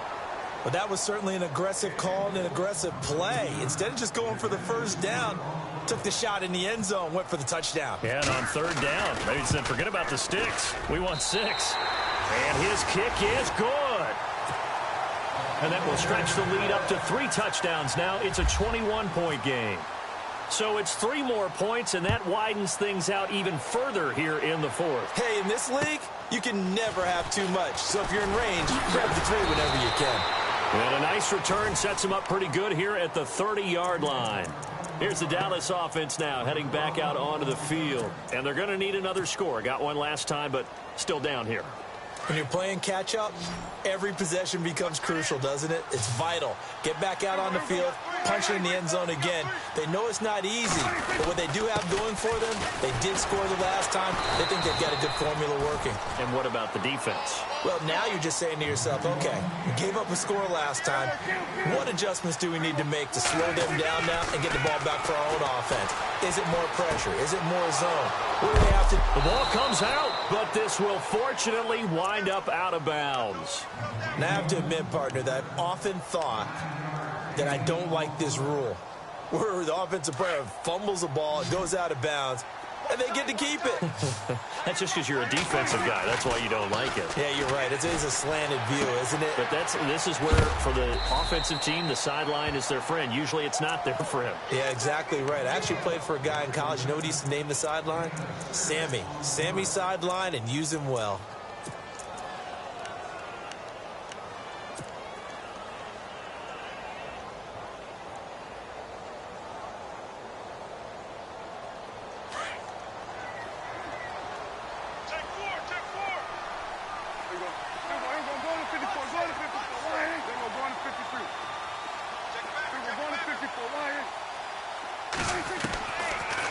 But that was certainly an aggressive call and an aggressive play. Instead of just going for the first down, took the shot in the end zone, went for the touchdown. Yeah, and on third down, maybe said, forget about the sticks. We want 6. And his kick is good. And that will stretch the lead up to 3 touchdowns now. It's a 21-point game. So it's 3 more points, and that widens things out even further here in the 4th. Hey, in this league, you can never have too much. So if you're in range, grab the 3 whenever you can. And a nice return sets him up pretty good here at the 30-yard line. Here's the Dallas offense now heading back out onto the field. And they're going to need another score. Got one last time, but still down here. When you're playing catch-up, every possession becomes crucial, doesn't it? It's vital. Get back out on the field, punch it in the end zone again. They know it's not easy, but what they do have going for them, they did score the last time. They think they've got a good formula working. And what about the defense? Well, now you're just saying to yourself, okay, we gave up a score last time. What adjustments do we need to make to slow them down now and get the ball back for our own offense? Is it more pressure? Is it more zone? What do they have to... The ball comes out, but this will fortunately wind up out of bounds. And I have to admit, partner, that I've often thought that I don't like this rule, where the offensive player fumbles the ball, it goes out of bounds, and they get to keep it. That's just because you're a defensive guy. That's why you don't like it. Yeah, you're right. It is a slanted view, isn't it? But this is where, for the offensive team, the sideline is their friend. Usually it's not their friend. Yeah, exactly right. I actually played for a guy in college. You know what he used to name the sideline? Sammy. Sammy sideline, and use him well.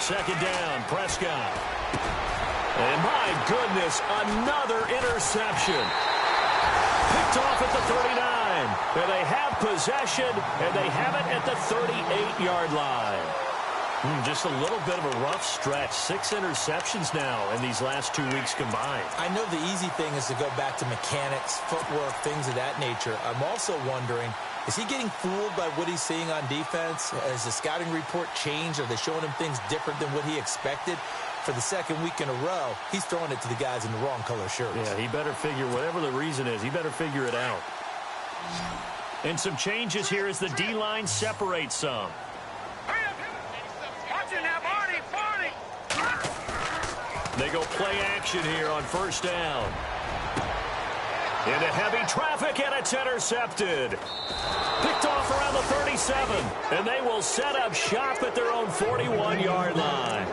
Second down, Prescott. And my goodness, another interception. Picked off at the 39. And they have possession, and they have it at the 38-yard line. Just a little bit of a rough stretch. 6 interceptions now in these last 2 weeks combined. I know the easy thing is to go back to mechanics, footwork, things of that nature. I'm also wondering, is he getting fooled by what he's seeing on defense? Has the scouting report changed? Are they showing him things different than what he expected? For the second week in a row, he's throwing it to the guys in the wrong color shirts. Yeah, he better figure, whatever the reason is, he better figure it out. And some changes here as the D-line separates some. They go play action here on first down. Into heavy traffic, and it's intercepted. Picked off around the 37, and they will set up shop at their own 41-yard line.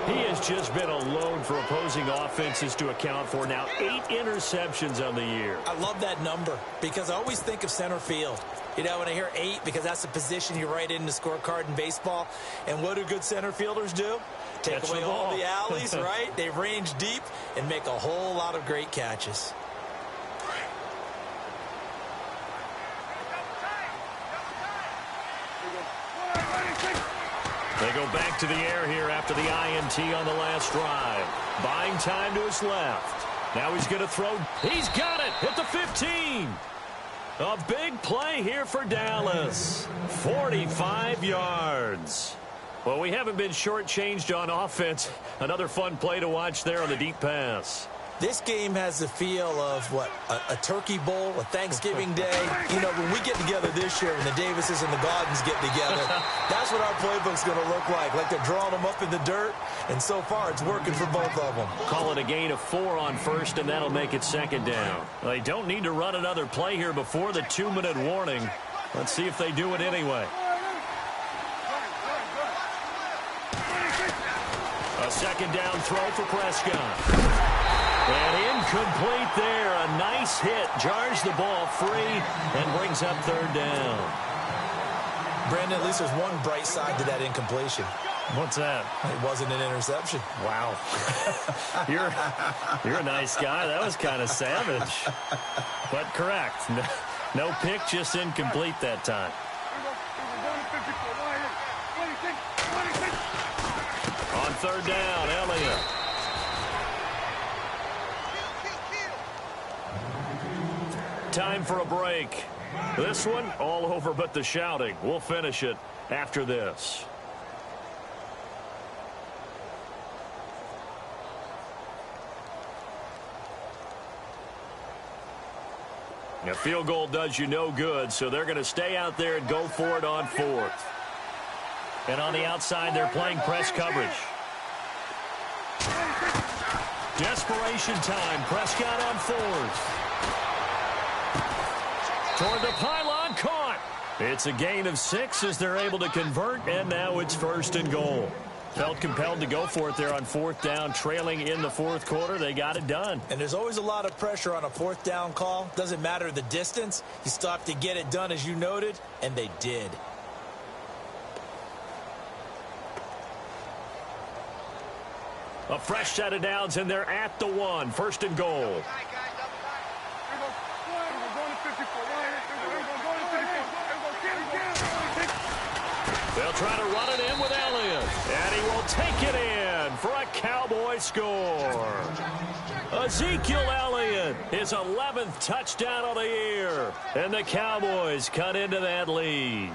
He has just been alone for opposing offenses to account for now 8 interceptions on the year. I love that number because I always think of center field. You know, when I hear 8, because that's the position you write in the scorecard in baseball. And what do good center fielders do? Take away all the alleys, right? They range deep and make a whole lot of great catches. They go back to the air here after the INT on the last drive. Buying time to his left. Now he's going to throw. He's got it at the 15. A big play here for Dallas. 45 yards. Well, we haven't been shortchanged on offense. Another fun play to watch there on the deep pass. This game has the feel of, what, a turkey bowl, a Thanksgiving day. You know, when we get together this year, when the Davises and the Gaudens get together, that's what our playbook's going to look like. Like they're drawing them up in the dirt, and so far it's working for both of them. Call it a gain of 4 on first, and that'll make it second down. They don't need to run another play here before the 2-minute warning. Let's see if they do it anyway. A second down throw for Prescott. And incomplete there. A nice hit. Jars the ball free and brings up third down. Brandon, at least there's one bright side to that incompletion. What's that? It wasn't an interception. Wow. You're a nice guy. That was kind of savage. But correct. No pick, just incomplete that time. On third down, Elliott. Time for a break. This one, all over but the shouting. We'll finish it after this. A field goal does you no good, so they're going to stay out there and go for it on fourth. And on the outside, they're playing press coverage. Desperation time. Prescott on fourth. Toward the pylon, caught. It's a gain of 6 as they're able to convert, and now it's first and goal. Felt compelled to go for it there on fourth down, trailing in the fourth quarter. They got it done. And there's always a lot of pressure on a fourth down call. Doesn't matter the distance. You still have to get it done, as you noted, and they did. A fresh set of downs, and they're at the 1. First and goal. They'll try to run it in with Elliott. And he will take it in for a Cowboy score. Ezekiel Elliott, his 11th touchdown of the year. And the Cowboys cut into that lead.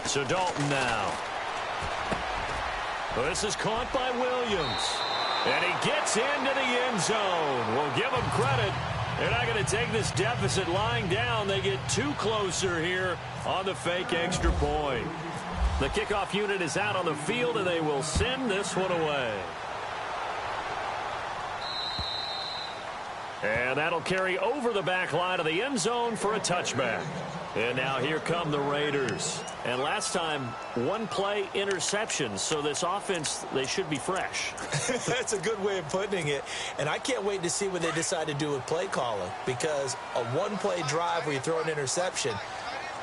So Dalton now. This is caught by Williams. And he gets into the end zone. We'll give him credit. They're not going to take this deficit lying down. They get 2 closer here on the fake extra point. The kickoff unit is out on the field, and they will send this one away. And that'll carry over the back line of the end zone for a touchback. And now here come the Raiders. And last time, 1-play interception. So this offense, they should be fresh. That's a good way of putting it. And I can't wait to see what they decide to do with play calling. Because a 1-play drive where you throw an interception,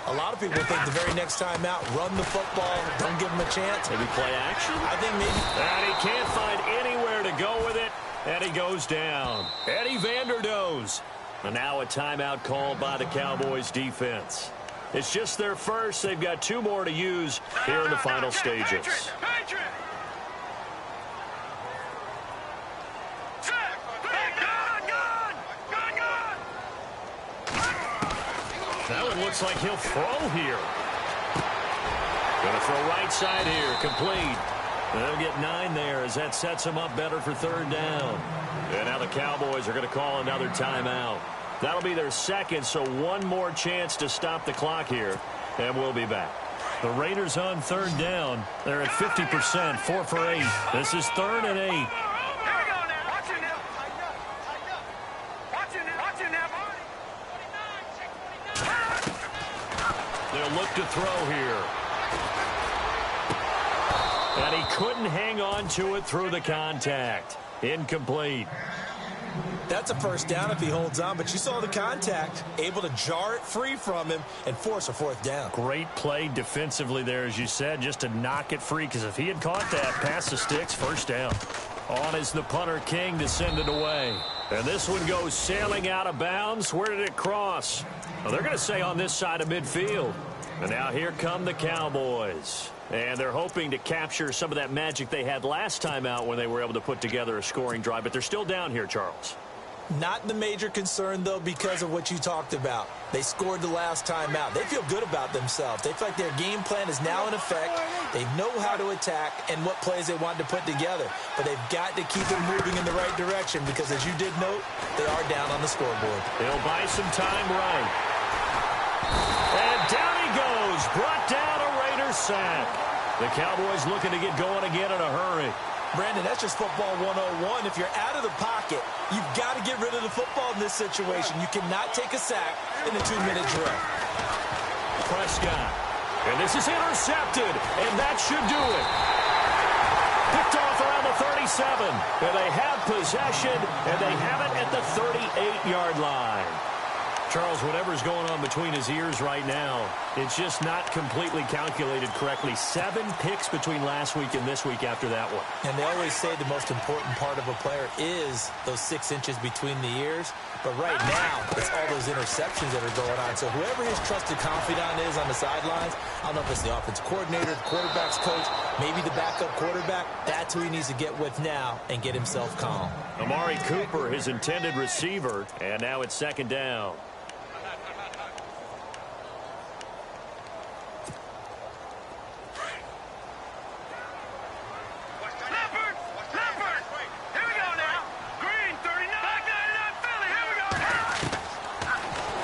a lot of people think the very next time out, run the football, don't give them a chance. Maybe play action? I think maybe. And he can't find anywhere to go with it. And he goes down. Eddie Vanderdoes. And now a timeout called by the Cowboys defense. It's just their first. They've got 2 more to use here in the final stages. That one looks like he'll throw here. Going to throw right side here. Complete. They'll get 9 there as that sets them up better for third down. And now the Cowboys are going to call another timeout. That'll be their second, so 1 more chance to stop the clock here. And we'll be back. The Raiders on third down. They're at 50%, 4 for 8. This is 3rd and 8. Here we go now. Watch it now. Watch it now. Watch it now. They'll look to throw here. And he couldn't hang on to it through the contact. Incomplete. That's a first down if he holds on, but you saw the contact, able to jar it free from him and force a 4th down. Great play defensively there, as you said, just to knock it free, because if he had caught that, past the sticks, first down. On is the punter King to send it away. And this one goes sailing out of bounds. Where did it cross? Well, they're going to say on this side of midfield. And now here come the Cowboys. And they're hoping to capture some of that magic they had last time out when they were able to put together a scoring drive. But they're still down here, Charles. Not the major concern, though, because of what you talked about. They scored the last time out. They feel good about themselves. They feel like their game plan is now in effect. They know how to attack and what plays they want to put together. But they've got to keep it moving in the right direction because, as you did note, they are down on the scoreboard. They'll buy some time right. And down he goes. Brought down a Raiders sack. The Cowboys looking to get going again in a hurry. Brandon, that's just football 101. If you're out of the pocket, you've got to get rid of the football in this situation. You cannot take a sack in a 2-minute drill. Prescott. And this is intercepted. And that should do it. Picked off around the 37. And they have possession. And they have it at the 38-yard line. Charles, whatever's going on between his ears right now, it's just not completely calculated correctly. 7 picks between last week and this week after that one. And they always say the most important part of a player is those 6 inches between the ears. But right now, it's all those interceptions that are going on. So whoever his trusted confidant is on the sidelines, I don't know if it's the offense coordinator, the quarterback's coach, maybe the backup quarterback, that's who he needs to get with now and get himself calm. Amari Cooper, his intended receiver, and now it's 2nd down.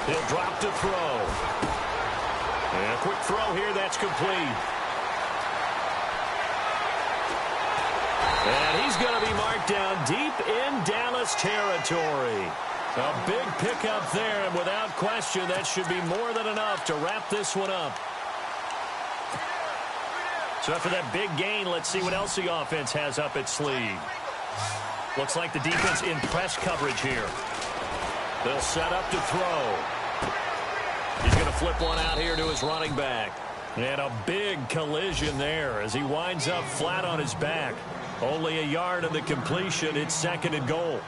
He'll drop to throw. And a quick throw here, that's complete. And he's going to be marked down deep in Dallas territory. A big pickup there, and without question, that should be more than enough to wrap this one up. So after that big gain, let's see what else the offense has up its sleeve. Looks like the defense in press coverage here. They'll set up to throw. He's going to flip one out here to his running back. And a big collision there as he winds up flat on his back. Only a yard of the completion. It's 2nd and goal.